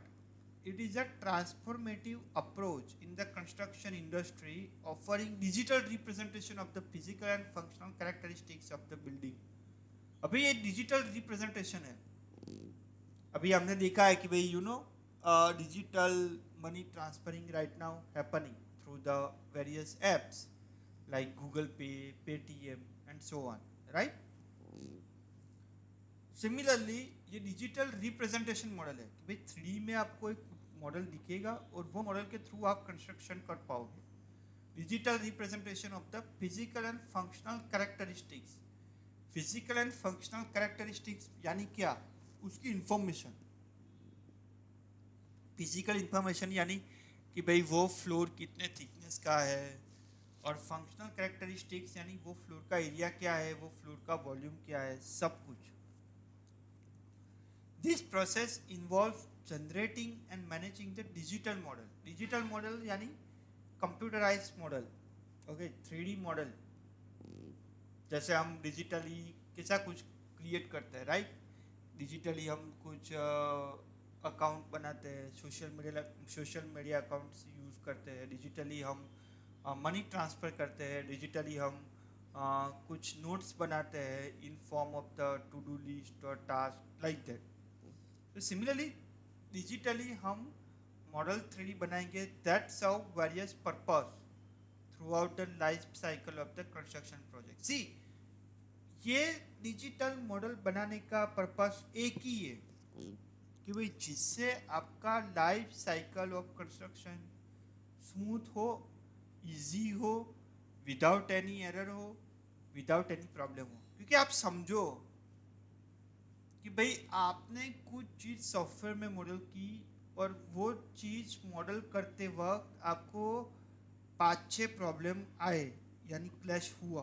Speaker 1: it is a transformative approach in the construction industry offering digital representation of the physical and functional characteristics of the building. अभी ये डिजिटल रिप्रेजेंटेशन है. अभी हमने देखा है कि भाई you no digital money transferring right now happening through the various apps like Google Pay, Paytm and so on, right? Similarly ये डिजिटल रिप्रेजेंटेशन मॉडल है कि भाई 3D में आपको एक मॉडल दिखेगा और वो मॉडल के थ्रू आप कंस्ट्रक्शन कर पाओगे. Digital representation of the physical and functional characteristics. Physical and functional characteristics यानी क्या? उसकी इंफॉर्मेशन. फिजिकल इंफॉर्मेशन यानी कि भाई वो फ्लोर कितने थिकनेस का है, और फंक्शनल कैरेक्टरिस्टिक्स यानी वो फ्लोर का एरिया क्या है, वो फ्लोर का वॉल्यूम क्या है, सब कुछ. This process involve generating and managing the digital model. Digital model यानी computerize model, okay, 3D model. जैसे हम डिजिटली कैसा कुछ क्रिएट करते हैं, राइट? डिजिटली हम कुछ अकाउंट बनाते हैं, सोशल मीडिया अकाउंट्स यूज़ करते हैं, डिजिटली हम मनी ट्रांसफ़र करते हैं, डिजिटली हम कुछ नोट्स बनाते हैं in form of the to do list और टास्क लाइक दैट. तो सिमिलरली डिजिटली हम मॉडल 3D बनाएंगे that serve various purpose throughout the life cycle of the construction project. See ये डिजिटल मॉडल बनाने का पर्पस एक ही है कि भाई जिससे आपका life cycle of construction smooth हो, इजी हो, विदाउट एनी एरर हो, विदाउट एनी प्रॉब्लम हो. क्योंकि आप समझो कि भाई आपने कुछ चीज़ सॉफ्टवेयर में मॉडल की और वो चीज़ मॉडल करते वक्त आपको 5-6 प्रॉब्लम आए, यानी क्लैश हुआ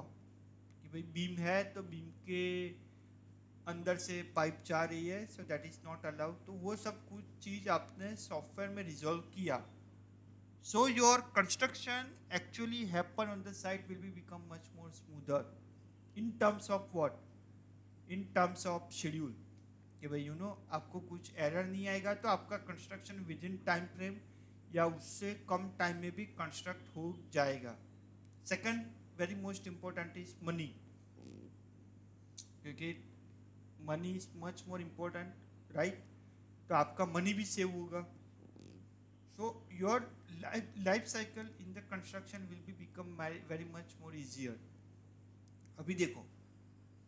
Speaker 1: कि भाई बीम है तो बीम के अंदर से पाइप जा रही है, so that is not allowed. तो वो सब कुछ चीज़ आपने सॉफ्टवेयर में रिजॉल्व किया. So your construction actually happen on the site will be become much more smoother in terms of what, in terms of schedule. कि भाई यू नो आपको कुछ एरर नहीं आएगा तो आपका construction within time frame या उससे कम टाइम में भी कंस्ट्रक्ट हो जाएगा. Second very most important is money, क्योंकि money is much more important, right? तो आपका मनी भी सेव होगा. So your life cycle in the construction will be become very much more easier. अभी देखो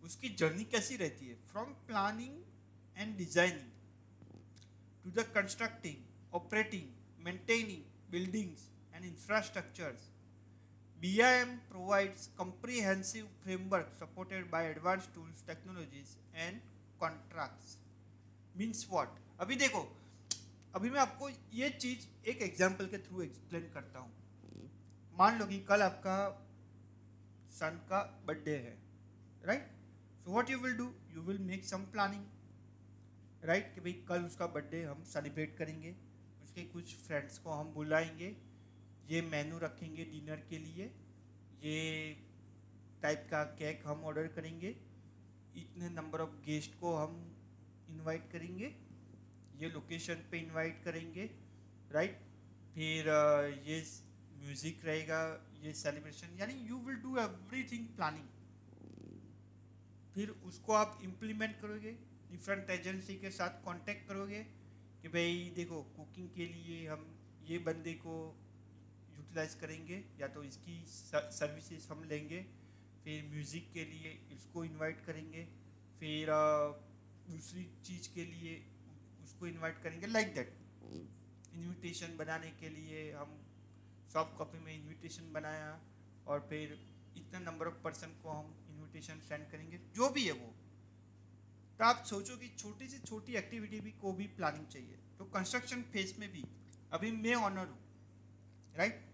Speaker 1: उसकी जर्नी कैसी रहती है, from planning and designing to the constructing, operating, maintaining buildings and infrastructures. BIM provides comprehensive framework supported by advanced tools, technologies and contracts. Means what? अभी देखो, अभी मैं आपको ये चीज एक एग्जाम्पल के थ्रू एक्सप्लेन करता हूँ. मान लो कि कल आपका सन का बर्थडे है, right? So what you will do, you will make some planning, right? कि भाई कल उसका बर्थडे हम सेलिब्रेट करेंगे, उसके कुछ फ्रेंड्स को हम बुलाएंगे, ये मेनू रखेंगे डिनर के लिए, ये टाइप का केक हम ऑर्डर करेंगे, इतने नंबर ऑफ गेस्ट को हम इनवाइट करेंगे, ये लोकेशन पे इनवाइट करेंगे, राइट? फिर ये म्यूज़िक रहेगा, ये सेलिब्रेशन, यानी you will do everything planning. फिर उसको आप इम्प्लीमेंट करोगे, डिफरेंट एजेंसी के साथ कांटेक्ट करोगे कि भाई देखो कुकिंग के लिए हम ये बंदे को यूटिलाइज करेंगे या तो इसकी सर्विसेज हम लेंगे, फिर म्यूज़िक के लिए इसको इनवाइट करेंगे, फिर दूसरी चीज़ के लिए उसको इनवाइट करेंगे, लाइक दैट. इनविटेशन बनाने के लिए हम सॉफ्ट कॉपी में इनविटेशन बनाया और फिर इतना नंबर ऑफ पर्सन को हम इनविटेशन सेंड करेंगे, जो भी है वो. तो आप सोचो कि छोटी से छोटी एक्टिविटी भी को भी प्लानिंग चाहिए. तो कंस्ट्रक्शन फेज में भी अभी मैं ऑनर हूँ, राइट?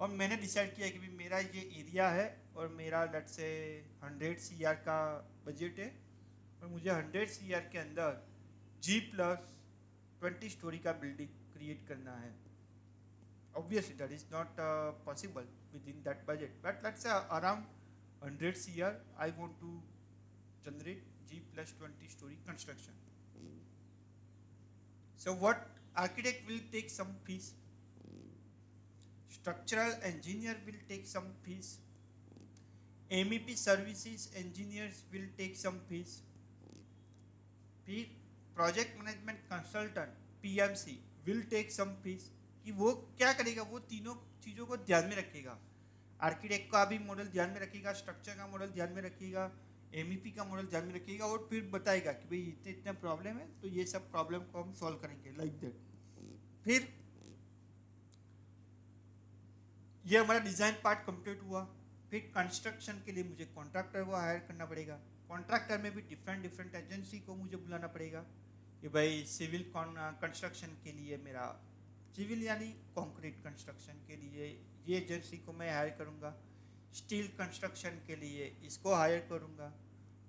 Speaker 1: और मैंने डिसाइड किया कि भी मेरा ये एरिया है और मेरा लेट्स से 100 CR का बजट है और मुझे 100 CR के अंदर G+20 स्टोरी का बिल्डिंग क्रिएट करना है. Obviously that is not possible within that budget, but let's say around 100 CR I want to generate G+20 story construction. So what, architect will take some fees, structural engineer will take some fees, MEP services engineers will take some fees, फिर project management consultant PMC will take some fees. कि वो क्या करेगा, वो तीनों चीज़ों को ध्यान में रखेगा. आर्किटेक्ट का भी मॉडल ध्यान में रखेगा, स्ट्रक्चर का मॉडल ध्यान में रखेगा, MEP का मॉडल ध्यान में रखेगा और फिर बताएगा कि भाई इतने इतने प्रॉब्लम है तो ये सब प्रॉब्लम को हम सॉल्व करेंगे, लाइक दैट. फिर ये हमारा डिज़ाइन पार्ट कंप्लीट हुआ. फिर कंस्ट्रक्शन के लिए मुझे कॉन्ट्रैक्टर को हायर करना पड़ेगा. कॉन्ट्रैक्टर में भी डिफरेंट डिफरेंट एजेंसी को मुझे बुलाना पड़ेगा कि भाई सिविल कंस्ट्रक्शन के लिए मेरा सिविल यानी कंक्रीट कंस्ट्रक्शन के लिए ये एजेंसी को मैं हायर करूँगा, स्टील कंस्ट्रक्शन के लिए इसको हायर करूँगा,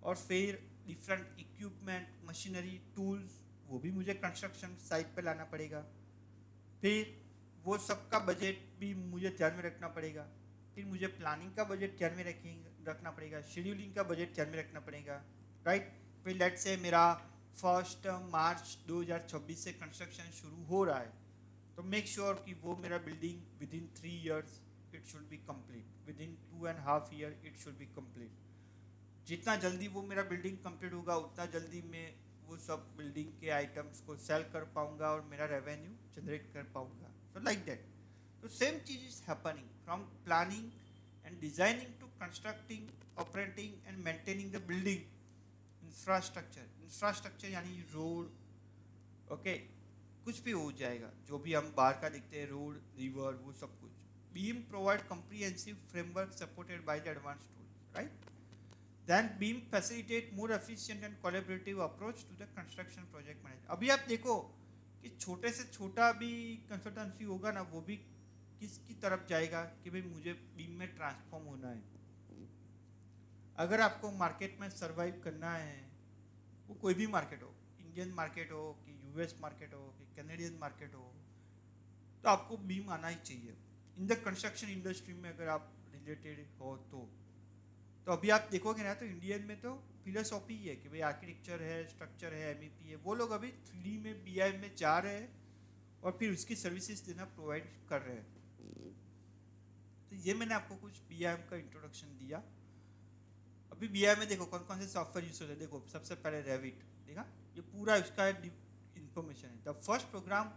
Speaker 1: और फिर डिफरेंट इक्विपमेंट, मशीनरी, टूल्स वो भी मुझे कंस्ट्रक्शन साइट पे लाना पड़ेगा. फिर वो सबका बजट भी मुझे ध्यान में रखना पड़ेगा. फिर मुझे प्लानिंग का बजट ध्यान में रखना पड़ेगा, शेड्यूलिंग का बजट ध्यान में रखना पड़ेगा, राइट? फिर लेट से मेरा 1 मार्च 2026 से कंस्ट्रक्शन शुरू हो रहा है तो मेक श्योर कि वो मेरा building with in 3 years it should B complete, with in 2.5 year it should B complete. जितना जल्दी वो मेरा बिल्डिंग कंप्लीट होगा उतना जल्दी मैं वो सब बिल्डिंग के आइटम्स को सेल कर पाऊंगा और मेरा रेवेन्यू जनरेट कर पाऊंगा. So like that. तो सेम चीज is happening from planning and designing to constructing, operating and maintaining the building. Infrastructure यानी रोड, ओके, कुछ भी हो जाएगा जो भी हम बाहर का देखते हैं, रोड, रिवर, वो सब कुछ. BIM provide comprehensive framework supported by the advance tool, right? Then BIM facilitate more efficient and collaborative approach to the construction project management. अभी आप देखो कि छोटे से छोटा भी कंसल्टेंसी होगा ना, वो भी किसकी तरफ जाएगा कि भाई मुझे बीम में ट्रांसफॉर्म होना है. अगर आपको मार्केट में सर्वाइव करना है, वो कोई भी मार्केट हो, इंडियन मार्केट हो कि US मार्केट हो कि कैनेडियन मार्केट हो, तो आपको बीम आना ही चाहिए. इन द कंस्ट्रक्शन इंडस्ट्री में अगर आप रिलेटेड हो तो अभी आप देखोगे ना तो इंडियन में तो फिलोसॉफी है कि भाई आर्किटेक्चर है, स्ट्रक्चर है, MEP है, वो लोग अभी 3D में BIM में जा रहे हैं और फिर उसकी सर्विसेज देना प्रोवाइड कर रहे हैं. तो ये मैंने आपको कुछ BIM का इंट्रोडक्शन दिया. अभी BIM में देखो कौन कौन से सॉफ्टवेयर यूज होते हैं. देखो सबसे पहले रेविट, देखा, ये पूरा इसका इंफॉर्मेशन है. The first program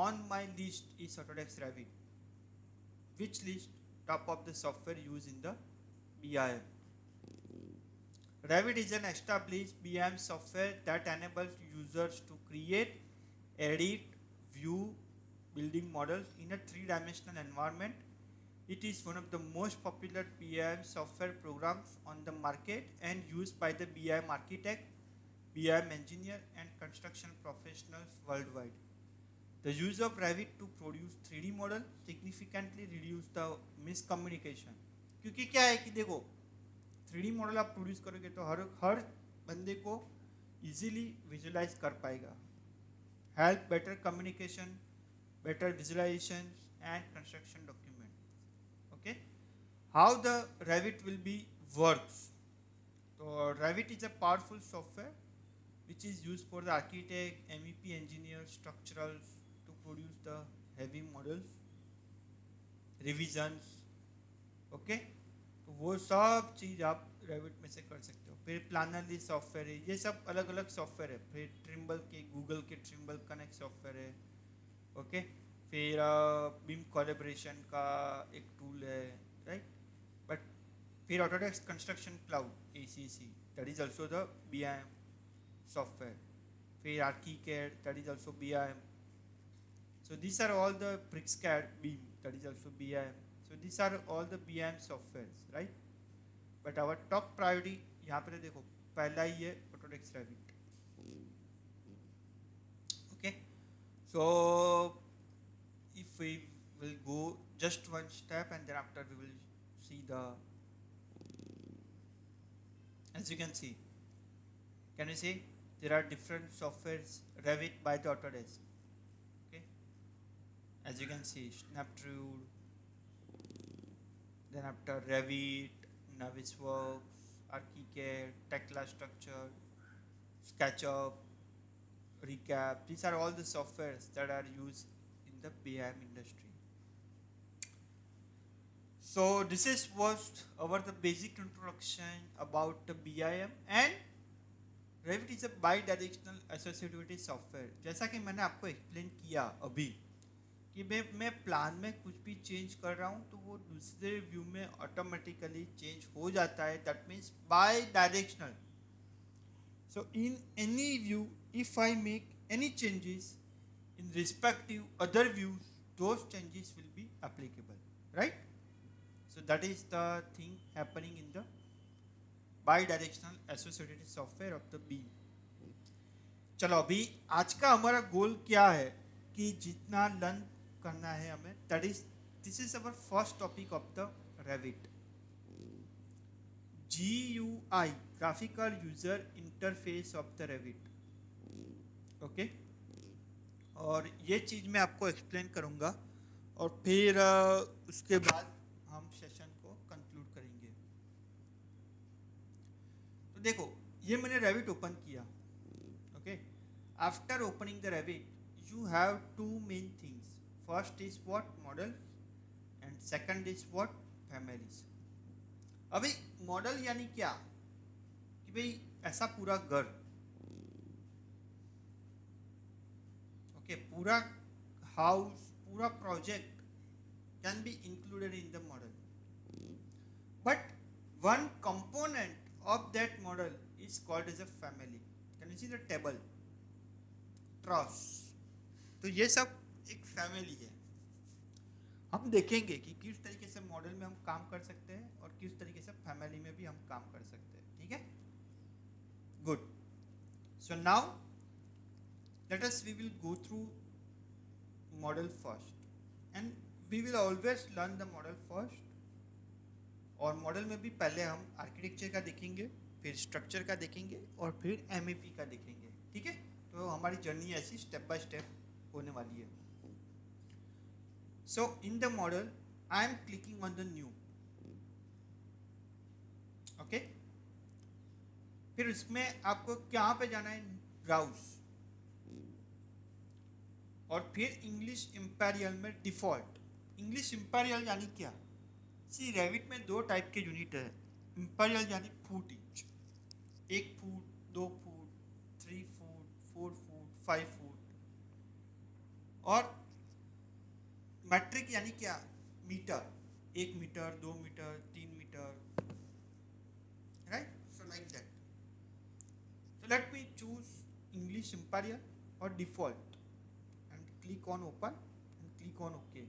Speaker 1: on my list is Autodesk Revit. Which list? Top of the software use in the BIM. Revit is an established BIM software that enables users to create, edit, view building models in a three-dimensional environment. It is one of the most popular BIM software programs on the market and used by the BIM architect, BIM engineer and construction professionals worldwide. The use of Revit to produce 3D model significantly reduce the miscommunication. क्योंकि क्या है कि देखो 3D मॉडल आप प्रोड्यूस करोगे तो हर बंदे को इजीली विजुलाइज कर पाएगा. Help better communication, better visualizations and construction documents. Okay, how the Revit will be works. So Revit is a powerful software which is used for the architect, MEP engineers, structurals to produce the heavy models, revisions. Okay, तो वो सब चीज़ आप Revit में से कर सकते हो. फिर प्लानरली सॉफ्टवेयर है, ये सब अलग अलग सॉफ्टवेयर है. फिर ट्रिम्बल के, गूगल के ट्रिम्बल कनेक्ट सॉफ्टवेयर है. ओके, फिर बीम कोलैबोरेशन का एक टूल है, राइट. बट फिर Autodesk construction cloud ACC, that is also the BIM software. फिर ArchiCAD, that is also BIM. So this are all the BricsCAD BIM, that is also BIM. So this are all the BIM software, right. But our top priority यहाँ पर देखो पहला ही है Autodesk Revit. Okay, so if we will go just one step and then after we will see the, as you can see, can you see there are different softwares Revit by the Autodesk. Okay, as you can see Snaptrude, then after Revit, Navisworks, ArchiCAD, Tekla Structure, SketchUp, Recap. These are all the softwares that are used in the BIM industry. So this was our the basic introduction about the BIM, and Revit is a bi-directional associativity software. जैसा कि मैंने आपको एक्सप्लेन किया अभी कि मैं प्लान में कुछ भी चेंज कर रहा हूँ तो वो दूसरे व्यू में ऑटोमेटिकली चेंज हो जाता है. That means bi-directional. So in any view, if I make any changes in respective other views, those changes will be applicable, right? So that is the thing happening in the bi-directional associated software of the BIM. चलो अभी आज का हमारा गोल क्या है कि जितना लर्न करना है हमें, that is this is our first topic of the Revit. GUI, graphical user interface of the Revit. Okay, और ये चीज़ मैं आपको एक्सप्लेन करूँगा और फिर उसके बाद हम सेशन को कंक्लूड करेंगे. तो देखो ये मैंने Revit ओपन किया. Okay, after opening the Revit you have two main things. First is what, model, and second is what, families. अभी मॉडल यानी क्या कि भाई ऐसा पूरा घर, ओके, पूरा हाउस, पूरा project can be included in the model. But one component of that model is called as a family. Can you see the table, truss. तो ये सब एक फैमिली है. हम देखेंगे कि किस तरीके से मॉडल में हम काम कर सकते हैं और किस तरीके से फैमिली में भी हम काम कर सकते हैं. ठीक है, good. So now let us we will go through model first, and we will always learn the model first. और मॉडल में भी पहले हम आर्किटेक्चर का देखेंगे, फिर स्ट्रक्चर का देखेंगे और फिर MEP का देखेंगे. ठीक है, तो हमारी जर्नी ऐसी स्टेप बाय स्टेप होने वाली है. So in the model I am clicking on the new. Okay, फिर उसमें आपको कहाँ पे जाना है, ब्राउज, और फिर इंग्लिश इंपीरियल में डिफॉल्ट. इंग्लिश इंपीरियल यानी क्या? सी रेविट में दो टाइप के यूनिट है. इंपीरियल यानी foot inch, 1 foot, 2 foot, 3 foot, 4 foot, 5 foot. और मैट्रिक यानी क्या, metre, 1 metre, 2 metre, 3 metre, right. So like that. let me choose English Imperial or default and click on open and click on OK.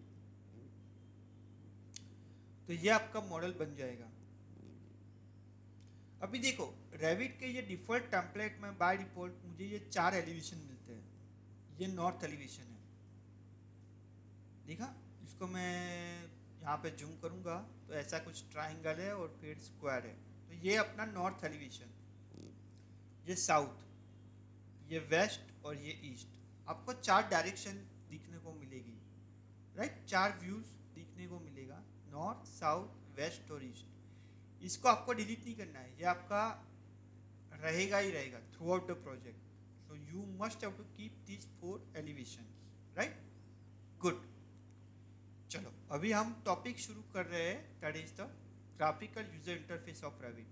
Speaker 1: तो ये आपका मॉडल बन जाएगा. अभी देखो रेविट के ये डिफॉल्ट टेम्पलेट में बाय डिफॉल्ट मुझे ये 4 एलिवेशन मिलते हैं. ये नॉर्थ एलिवेशन है, देखा. इसको मैं यहाँ पे जूम करूँगा तो ऐसा कुछ ट्राइंगल है और फिर स्क्वायर है. तो ये अपना नॉर्थ एलिवेशन, ये साउथ, ये वेस्ट और ये ईस्ट. आपको 4 डायरेक्शन दिखने को मिलेगी, राइट. 4 व्यूज दिखने को मिलेगा, नॉर्थ, साउथ, वेस्ट और ईस्ट. इसको आपको डिलीट नहीं करना है, ये आपका रहेगा ही रहेगा throughout the project. So you must have to keep these 4 elevation, right. Good. चलो अभी हम टॉपिक शुरू कर रहे हैं, that is the graphical user interface of Revit.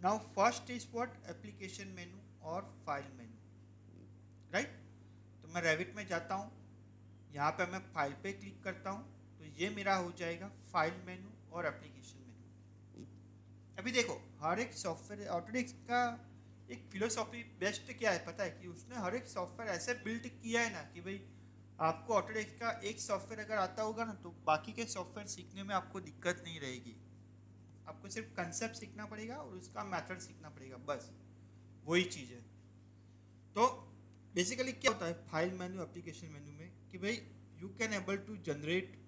Speaker 1: Now first is what, application menu और फाइल मेनू, राइट. तो मैं रेविट में जाता हूँ, यहाँ पे मैं फाइल पे क्लिक करता हूँ तो ये मेरा हो जाएगा फाइल मेनू और एप्लीकेशन मेनू. अभी देखो हर एक सॉफ्टवेयर, ऑटोडेस्क का एक फिलोसॉफी बेस्ट क्या है पता है, कि उसने हर एक सॉफ्टवेयर ऐसे बिल्ड किया है ना कि भाई आपको ऑटोडेस्क का एक सॉफ्टवेयर अगर आता होगा ना तो बाकी के सॉफ्टवेयर सीखने में आपको दिक्कत नहीं रहेगी. आपको सिर्फ कंसेप्ट सीखना पड़ेगा और उसका मेथड सीखना पड़ेगा, बस वही चीज़ है. तो बेसिकली क्या होता है फाइल मेनू एप्लीकेशन मेनू में, कि भाई you can able to generate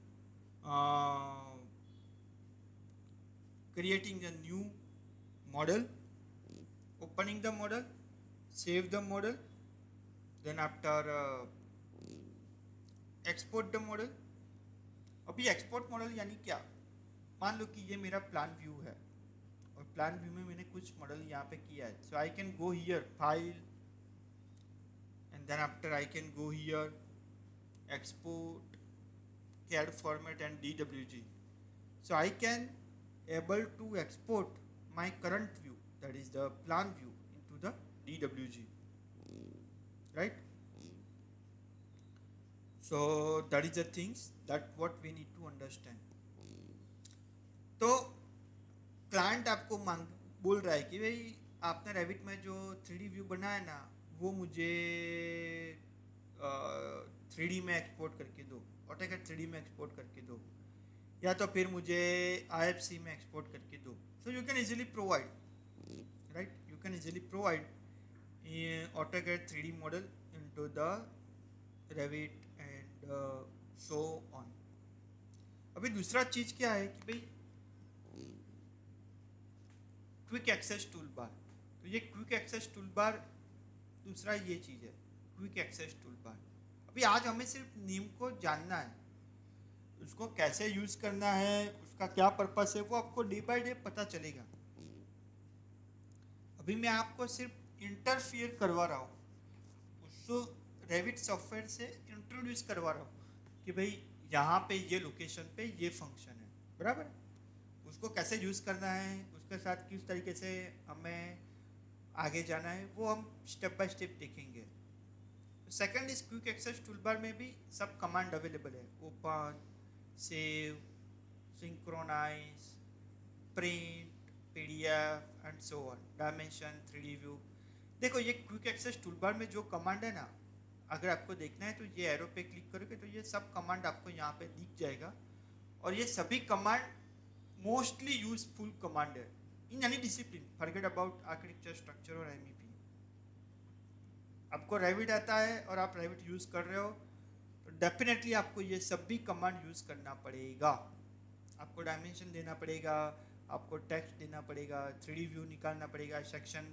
Speaker 1: creating a new model, opening the model, save the model, then after export the model. अभी एक्सपोर्ट मॉडल यानी क्या, मान लो कि ये मेरा प्लान व्यू है और प्लान व्यू में मैंने कुछ मॉडल यहाँ पे किया है. So I can go here file and then after I can go here export CAD format and DWG. So I can able to export my current view, that is the plan view, into the DWG, right. So that is the things that what we need to understand. तो क्लाइंट आपको बोल रहा है कि भाई आपने रेविट में जो 3D व्यू बनाया ना वो मुझे 3D में एक्सपोर्ट करके दो, ऑटोकैड 3D में एक्सपोर्ट करके दो, या तो फिर मुझे IFC में एक्सपोर्ट करके दो. So you can easily provide, right. You can easily provide AutoCAD 3D model into the Revit and so on. अभी दूसरा चीज़ क्या है कि भाई क्विक एक्सेस टूल बार. तो ये क्विक एक्सेस टूल बार दूसरा ये चीज़ है, क्विक एक्सेस टूल बार. अभी आज हमें सिर्फ नेम को जानना है, उसको कैसे यूज़ करना है, उसका क्या पर्पस है, वो आपको डे बाय डे पता चलेगा. अभी मैं आपको सिर्फ इंटरफियर करवा रहा हूँ, उसको रेविट सॉफ्टवेयर से इंट्रोड्यूस करवा रहा हूँ कि भाई यहाँ पे ये लोकेशन पे ये फंक्शन है, बराबर. उसको कैसे यूज़ करना है, उसके साथ किस तरीके से हमें आगे जाना है, वो हम स्टेप बाय स्टेप देखेंगे. Second is quick access toolbar में भी सब कमांड अवेलेबल है, open, save, synchronise, print, PDF and so on, dimension, 3D view. देखो ये क्विक एक्सेस टूलबार में जो कमांड है ना, अगर आपको देखना है तो ये एरो पे क्लिक करोगे तो ये सब कमांड आपको यहाँ पे दिख जाएगा. और ये सभी कमांड मोस्टली यूजफुल कमांड है in any discipline, forget about architecture, structure और MEP. आपको रेविट आता है और आप रेविट यूज़ कर रहे हो तो डेफिनेटली आपको ये सभी कमांड यूज़ करना पड़ेगा. आपको डायमेंशन देना पड़ेगा, आपको टेक्स्ट देना पड़ेगा, 3D व्यू निकालना पड़ेगा, section,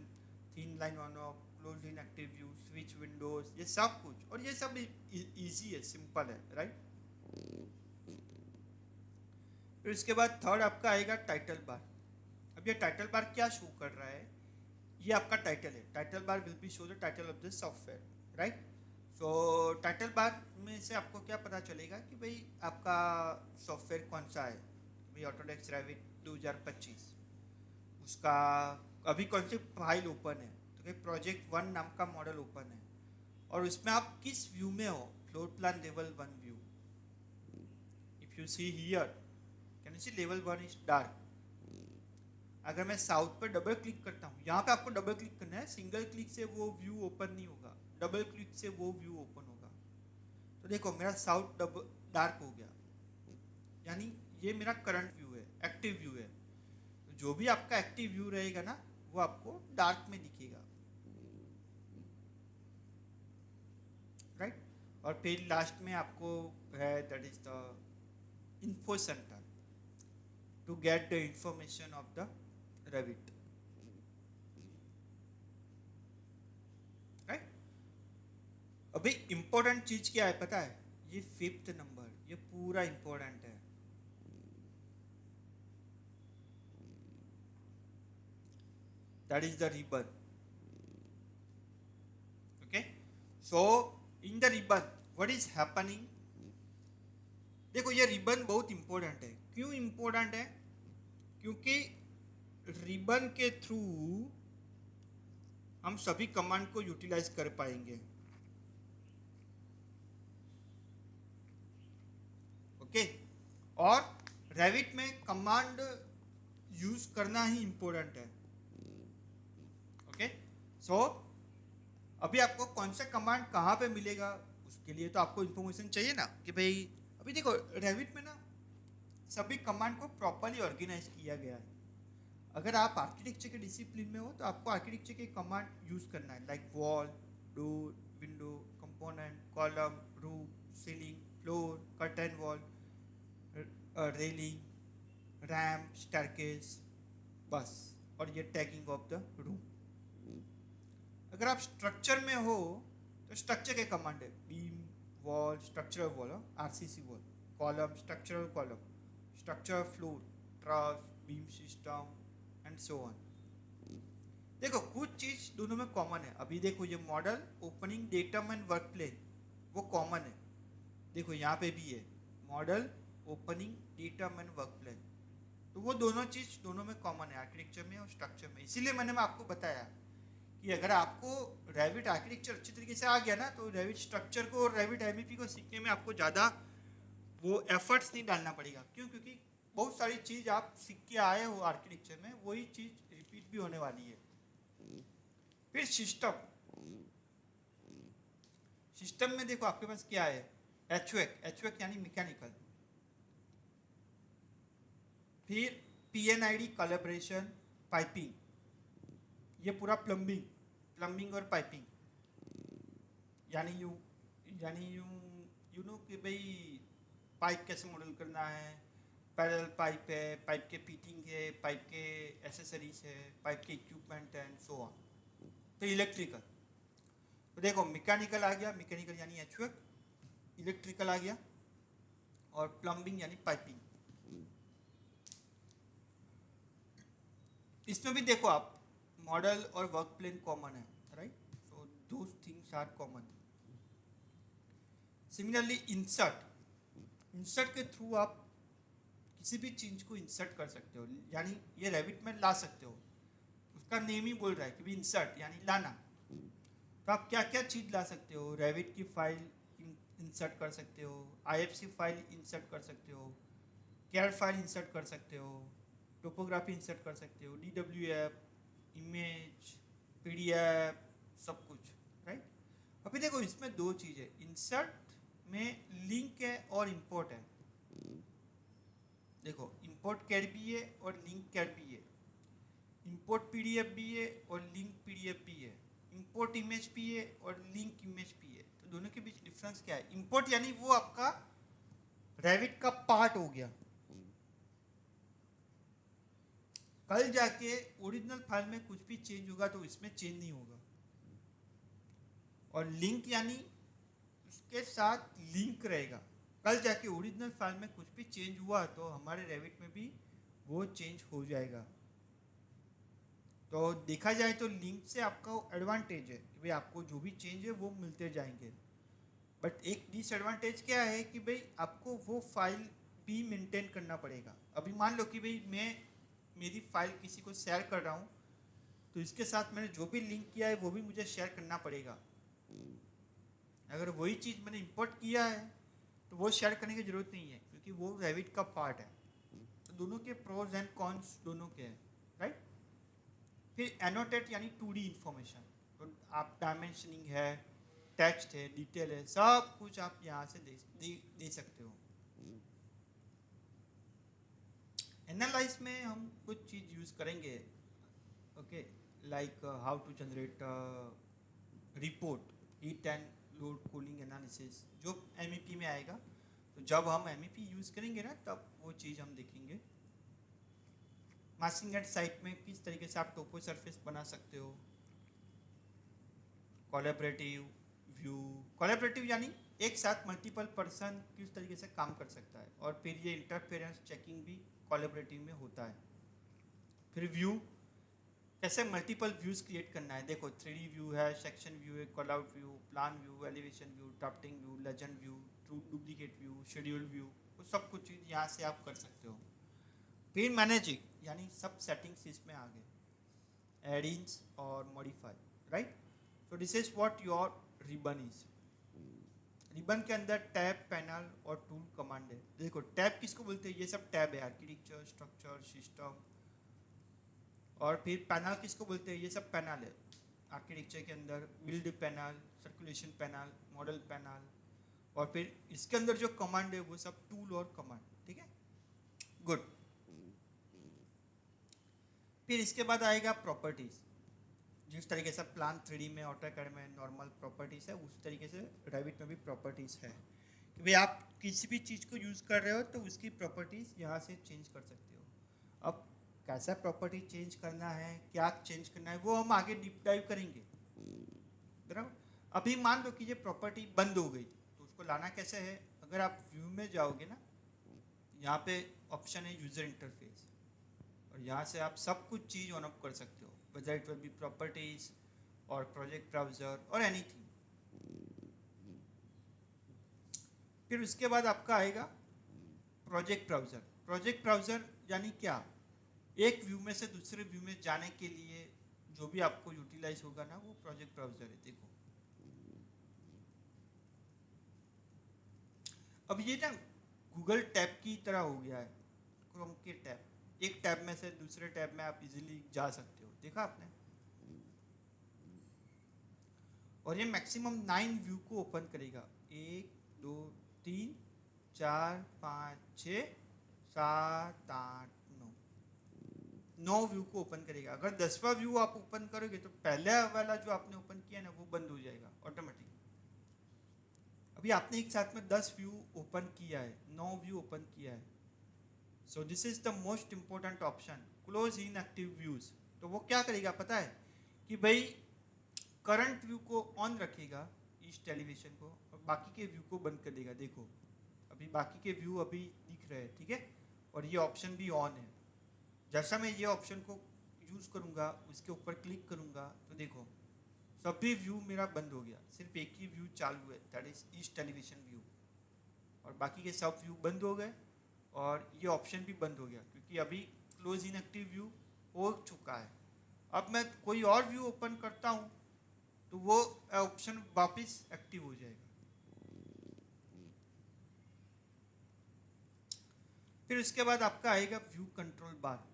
Speaker 1: thin line on off, close in active view, switch Windows, ये सब कुछ. और ये सब इजी है, सिंपल है, राइट. फिर इसके बाद थर्ड आपका आएगा टाइटल बार. अब ये टाइटल बार क्या शो कर रहा है, ये आपका टाइटल है. Title bar will be show the title of this software, right. So title bar में से आपको क्या पता चलेगा कि भाई आपका सॉफ्टवेयर कौन सा है. भाई ऑटोडेस्क रेविट 2025, उसका अभी कौन सी फाइल ओपन है, तो भाई प्रोजेक्ट 1 नाम का मॉडल ओपन है और उसमें आप किस व्यू में हो, floor plan level 1 view. If you see here, can you see level 1 is dark. अगर मैं साउथ पर डबल क्लिक करता हूँ, यहाँ पे आपको डबल क्लिक करना है, सिंगल क्लिक से वो व्यू ओपन नहीं होगा, डबल क्लिक से वो व्यू ओपन होगा। तो देखो मेरा साउथ डबल डार्क हो गया, यानी ये मेरा करंट व्यू है, एक्टिव व्यू है। तो जो भी आपका एक्टिव व्यू रहेगा ना वो आपको डार्क में दिखेगा, राइट। और फिर लास्ट में आपको है that is the info center to get the information of the Revit, right? अभी इंपॉर्टेंट चीज क्या है पता है, ये 5th नंबर, ये पूरा इंपॉर्टेंट है। That is the ribbon, okay. So in the ribbon what is happening, देखो ये रिबन बहुत इंपॉर्टेंट है। क्यों इंपॉर्टेंट है? क्योंकि रिबन के थ्रू हम सभी कमांड को यूटिलाइज कर पाएंगे, ओके। और रेविट में कमांड यूज करना ही इंपॉर्टेंट है, ओके। सो अभी आपको कौन सा कमांड कहाँ पे मिलेगा, उसके लिए तो आपको इंफॉर्मेशन चाहिए ना कि भाई अभी देखो रेविट में ना सभी कमांड को प्रॉपरली ऑर्गेनाइज किया गया है। अगर आप आर्किटेक्चर के डिसिप्लिन में हो तो आपको आर्किटेक्चर के कमांड यूज करना है, like wall, door, window, component, column, roof, ceiling, floor, curtain wall, railing, ramp, staircase, बस। और ये टैगिंग ऑफ द रूम। अगर आप स्ट्रक्चर में हो तो स्ट्रक्चर के कमांड है, beam, wall, structural wall, RCC wall, column, structural column, structural floor, truss, beam system and so on. देखो कुछ चीज दोनों में कॉमन है। अभी देखो ये model, opening, datum and work plane, वो कॉमन है। देखो यहाँ पे भी है model, opening, datum and work plane, तो वो दोनों चीज दोनों में कॉमन है, आर्किटेक्चर में और स्ट्रक्चर में। इसीलिए मैंने आपको बताया कि अगर आपको रेविट आर्किटेक्चर अच्छी तरीके से आ गया ना तो रेविट स्ट्रक्चर को और रेविट एमईपी को सीखने में आपको ज़्यादा वो एफर्ट्स नहीं डालना पड़ेगा। क्यों? क्योंकि बहुत सारी चीज़ आप सीख के आए हो आर्किटेक्चर में, वही चीज़ रिपीट भी होने वाली है। फिर सिस्टम, सिस्टम में देखो आपके पास क्या है, एचवेक, एचवेक यानी मैकेनिकल। फिर पीएनआईडी, कोलैबोरेशन, पाइपिंग, ये पूरा प्लम्बिंग, प्लम्बिंग और पाइपिंग, यानी यू नो कि भाई पाइप कैसे मॉडल करना है, पैरेलल पाइप है, पाइप के फिटिंग है, पाइप के एसेसरीज है, पाइप के इक्विपमेंट एंड सो ऑन। तो इलेक्ट्रिकल, तो देखो मैकेनिकल आ गया, मैकेनिकल यानी एचवेक, इलेक्ट्रिकल आ गया, और प्लम्बिंग यानी पाइपिंग। इसमें भी देखो आप मॉडल और वर्क प्लेन कॉमन है, right. So those things are common. Similarly insert, insert के थ्रू आप किसी भी चीज को इंसर्ट कर सकते हो, यानी ये रेविट में ला सकते हो। उसका नेम ही बोल रहा है कि भी इंसर्ट यानी लाना। तो आप क्या क्या चीज ला सकते हो, रेविट की फाइल इंसर्ट कर सकते हो, आईएफसी फाइल इंसर्ट कर सकते हो, कैड फाइल इंसर्ट कर सकते हो, टोपोग्राफी इंसर्ट कर सकते हो, डीडब्ल्यूएफ, इमेज, पीडीएफ, सब कुछ, राइट। अभी देखो इसमें दो चीज़ है, इंसर्ट में लिंक है और इंपोर्ट है। देखो इंपोर्ट कैड भी है और लिंक कैड भी है, इंपोर्ट पीडीएफ भी है और लिंक पीडीएफ भी है, इंपोर्ट इमेज भी है और लिंक इमेज भी है। तो दोनों के बीच डिफरेंस क्या है? इंपोर्ट यानी वो आपका रेविट का पार्ट हो गया, कल जाके ओरिजिनल फाइल में कुछ भी चेंज होगा तो इसमें चेंज नहीं होगा। और लिंक यानी उसके साथ लिंक रहेगा, कल जाके ओरिजिनल फाइल में कुछ भी चेंज हुआ तो हमारे रेविट में भी वो चेंज हो जाएगा। तो देखा जाए तो लिंक से आपका एडवांटेज है कि भाई आपको जो भी चेंज है वो मिलते जाएंगे। बट एक डिसएडवांटेज क्या है कि भाई आपको वो फाइल भी मेंटेन करना पड़ेगा। अभी मान लो कि भाई मैं मेरी फाइल किसी को शेयर कर रहा हूँ तो इसके साथ मैंने जो भी लिंक किया है वो भी मुझे शेयर करना पड़ेगा। अगर वही चीज़ मैंने इंपोर्ट किया है तो वो शेयर करने की ज़रूरत नहीं है क्योंकि वो रेविट का पार्ट है। तो दोनों के प्रोज एंड कॉन्स दोनों के हैं, राइट। फिर एनोटेट यानी 2D इंफॉर्मेशन, तो आप डायमेंशनिंग है, टेक्स्ट है, डिटेल है, सब कुछ आप यहाँ से दे सकते हो। एनालाइज में हम कुछ चीज़ यूज़ करेंगे, okay, like how to generate report, heat and load cooling analysis, जो MEP में आएगा। तो जब हम MEP यूज़ करेंगे ना, तब वो चीज़ हम देखेंगे। मास्किंग एट साइट में किस तरीके से आप टोपो सरफेस बना सकते हो। कोलैबोरेटिव व्यू, कोलैबोरेटिव यानी एक साथ मल्टीपल पर्सन किस तरीके से काम कर सकता है, और फिर ये इंटरफेरेंस चेकिंग भी कोलैबोरेटिव में होता है। फिर व्यू, कैसे मल्टीपल व्यूज क्रिएट करना है। देखो 3D व्यू है, सेक्शन व्यू है, call out view, plan view, elevation view, drafting view, legend view, duplicate view, schedule view, वो सब कुछ चीज़ यहाँ से आप कर सकते हो। फिर मैनेजिंग यानी सब सेटिंग्स इसमें आ गए, एडिंग्स और modify, right. So this is what your ribbon is. Ribbon के अंदर टैब, पैनल और टूल कमांड है। देखो टैब किसको बोलते हैं, ये सब टैब है, आर्किटेक्चर, स्ट्रक्चर, सिस्टम। और फिर पैनल किसको बोलते हैं, ये सब पैनल है आर्किटेक्चर के अंदर, build panel, circulation panel, model panel. और फिर इसके अंदर जो कमांड है वो सब टूल और कमांड, ठीक है, गुड। फिर इसके बाद आएगा प्रॉपर्टीज। जिस तरीके से प्लान 3D में, ऑटोकैड में नॉर्मल प्रॉपर्टीज है, उस तरीके से रेविट में भी प्रॉपर्टीज है कि भाई आप किसी भी चीज़ को यूज़ कर रहे हो तो उसकी प्रॉपर्टीज यहाँ से चेंज कर सकते हो। अब कैसा प्रॉपर्टी चेंज करना है, क्या चेंज करना है, वो हम आगे डीप डाइव करेंगे, बराबर। अभी मान लो कि ये प्रॉपर्टी बंद हो गई, तो उसको लाना कैसे है। अगर आप व्यू में जाओगे ना, यहाँ पे ऑप्शन है यूजर इंटरफेस, और यहाँ से आप सब कुछ चीज़ ऑन ऑफ कर सकते हो, whether it will be properties और प्रोजेक्ट ब्राउजर और एनीथिंग। फिर उसके बाद आपका आएगा प्रोजेक्ट ब्राउजर। प्रोजेक्ट ब्राउजर यानी क्या, एक व्यू में से दूसरे व्यू में जाने के लिए जो भी आपको यूटिलाइज होगा ना, वो प्रोजेक्ट ब्राउजर है। देखो अब ये ना गूगल टैब की तरह हो गया है, क्रोम के टैब, एक टैब में से दूसरे टैब में आप इजीली जा सकते हो, देखा आपने। और ये मैक्सिमम 9 व्यू को ओपन करेगा, 1 2 3 4 5 6 7 8 9 व्यू को ओपन करेगा। अगर 10वां व्यू आप ओपन करोगे तो पहले वाला जो आपने ओपन किया ना, वो बंद हो जाएगा ऑटोमेटिक। अभी आपने एक साथ में 10 व्यू ओपन किया है, 9 व्यू ओपन किया है। So this is the most important option, close in active views. तो वो क्या करेगा पता है कि भाई करंट व्यू को ऑन रखेगा, इस टेलीविजन को, और बाकी के व्यू को बंद कर देगा। देखो अभी बाकी के व्यू अभी दिख रहे हैं, ठीक है, और ये ऑप्शन भी ऑन है। जैसा मैं ये ऑप्शन को यूज़ करूँगा, उसके ऊपर क्लिक करूँगा, तो देखो सभी व्यू मेरा बंद हो गया, सिर्फ एक ही व्यू चालू है, that is east television view, और बाकी के सब व्यू बंद हो गए, और ये ऑप्शन भी बंद हो गया क्योंकि अभी क्लोज इन एक्टिव व्यू हो चुका है। अब मैं कोई और व्यू ओपन करता हूँ तो वो ऑप्शन वापस एक्टिव हो जाएगा। फिर उसके बाद आपका आएगा व्यू कंट्रोल बार।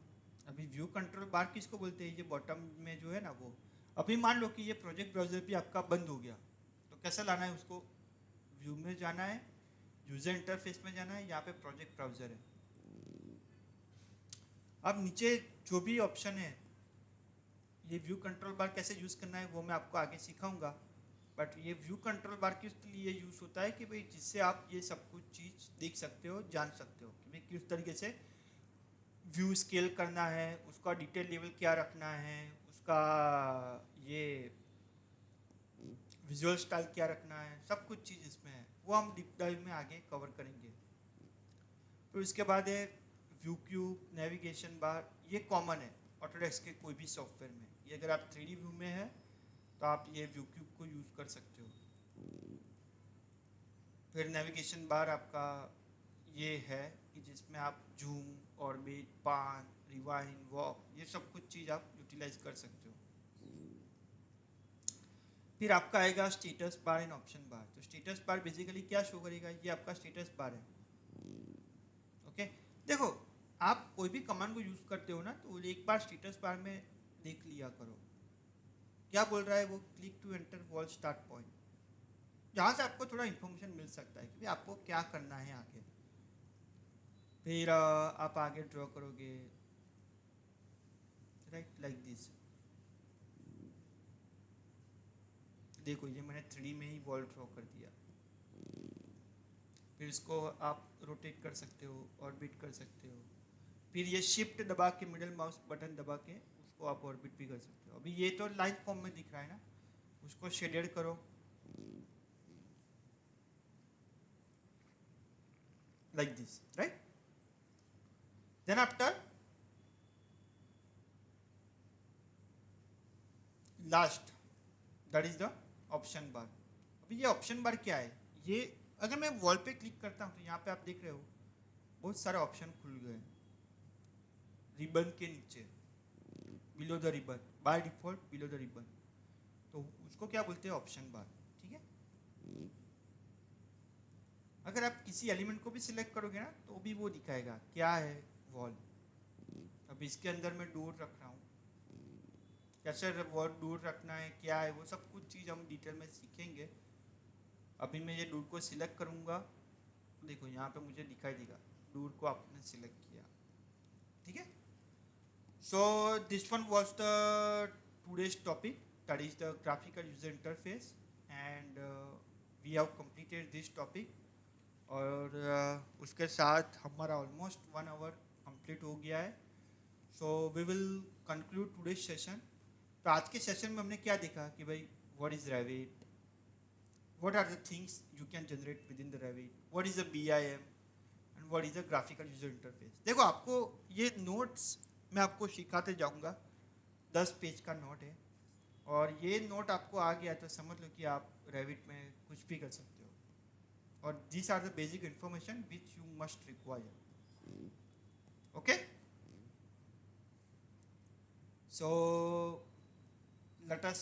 Speaker 1: अभी व्यू कंट्रोल बार किसको बोलते हैं, ये बॉटम में जो है ना वो। अभी मान लो कि ये प्रोजेक्ट ब्राउजर भी आपका बंद हो गया, तो कैसे लाना है उसको, व्यू में जाना है, यूजर इंटरफेस में जाना है, यहाँ पे प्रोजेक्ट ब्राउजर है। अब नीचे जो भी ऑप्शन है, ये व्यू कंट्रोल बार कैसे यूज़ करना है वो मैं आपको आगे सिखाऊंगा। बट ये व्यू कंट्रोल बार किस लिए यूज़ होता है कि भाई जिससे आप ये सब कुछ चीज़ देख सकते हो, जान सकते हो कि भाई किस तरीके से व्यू स्केल करना है, उसका डिटेल लेवल क्या रखना है, उसका ये विजुअल स्टाइल क्या रखना है, सब कुछ चीज़ इसमें है, वो हम डीप डाइव में आगे कवर करेंगे। फिर इसके बाद है व्यू क्यूब, नेविगेशन बार, ये कॉमन है ऑटोडेस्क के कोई भी सॉफ्टवेयर में। ये अगर आप 3D व्यू में है तो आप ये व्यू क्यूब को यूज़ कर सकते हो। फिर नेविगेशन बार आपका ये है कि जिसमें आप जूम, ऑर्बिट, पान, रिवाइंड, वॉक, ये सब कुछ चीज़ आप यूटिलाइज कर सकते हो। फिर आपका आएगा स्टेटस बार एंड ऑप्शन बार। तो स्टेटस बार बेसिकली क्या शो करेगा, ये आपका स्टेटस बार है, ओके। देखो आप कोई भी कमांड को यूज करते हो ना, तो एक बार स्टेटस बार में देख लिया करो क्या बोल रहा है वो। Click to enter wall start point, जहाँ से आपको थोड़ा इन्फॉर्मेशन मिल सकता है कि भाई आपको क्या करना है आगे। फिर आप आगे ड्रॉ करोगे राइट लाइक दिस। देखो ये मैंने 3D में ही वॉल ड्रॉ कर दिया। फिर इसको आप रोटेट कर सकते हो, ऑर्बिट कर सकते हो। फिर ये शिफ्ट दबा के, मिडिल माउस बटन दबा के उसको आप ऑर्बिट भी कर सकते हो। अभी ये तो लाइन फॉर्म में दिख रहा है ना, उसको शेडेड करो like this, right? Then after last, that is the option bar. अभी ये ऑप्शन बार क्या है, ये अगर मैं वॉल पे क्लिक करता हूँ तो यहाँ पे आप देख रहे हो बहुत सारे ऑप्शन खुल गए रिबन के नीचे, below the ribbon, by default below the ribbon. तो उसको क्या बोलते हैं, ऑप्शन बार। ठीक है, अगर आप किसी एलिमेंट को भी सिलेक्ट करोगे ना तो भी वो दिखाएगा क्या है वॉल। अब इसके अंदर मैं डोर रख रहा हूँ, कैसे वॉल डोर रखना है, क्या है वो सब कुछ चीज़ हम डिटेल में सीखेंगे। अभी मैं ये डोर को सिलेक्ट करूँगा, देखो यहाँ पे मुझे दिखाई देगा डोर को आपने सिलेक्ट किया। ठीक है, so this one was the today's topic, that is the graphical user interface, and we have completed this topic. और उसके साथ हमारा ऑलमोस्ट 1 आवर कंप्लीट हो गया है। So we will conclude today's session. तो आज के सेशन में हमने क्या देखा कि भाई what is Revit, what are the things you can generate within the Revit, what is a BIM and what is a graphical user interface। देखो आपको ये नोट्स मैं आपको सिखाते जाऊंगा, 10 पेज का नोट है, और ये नोट आपको आ गया तो समझ लो कि आप Revit में कुछ भी कर सकते हो। और these are the basic information which you must require, okay? So let us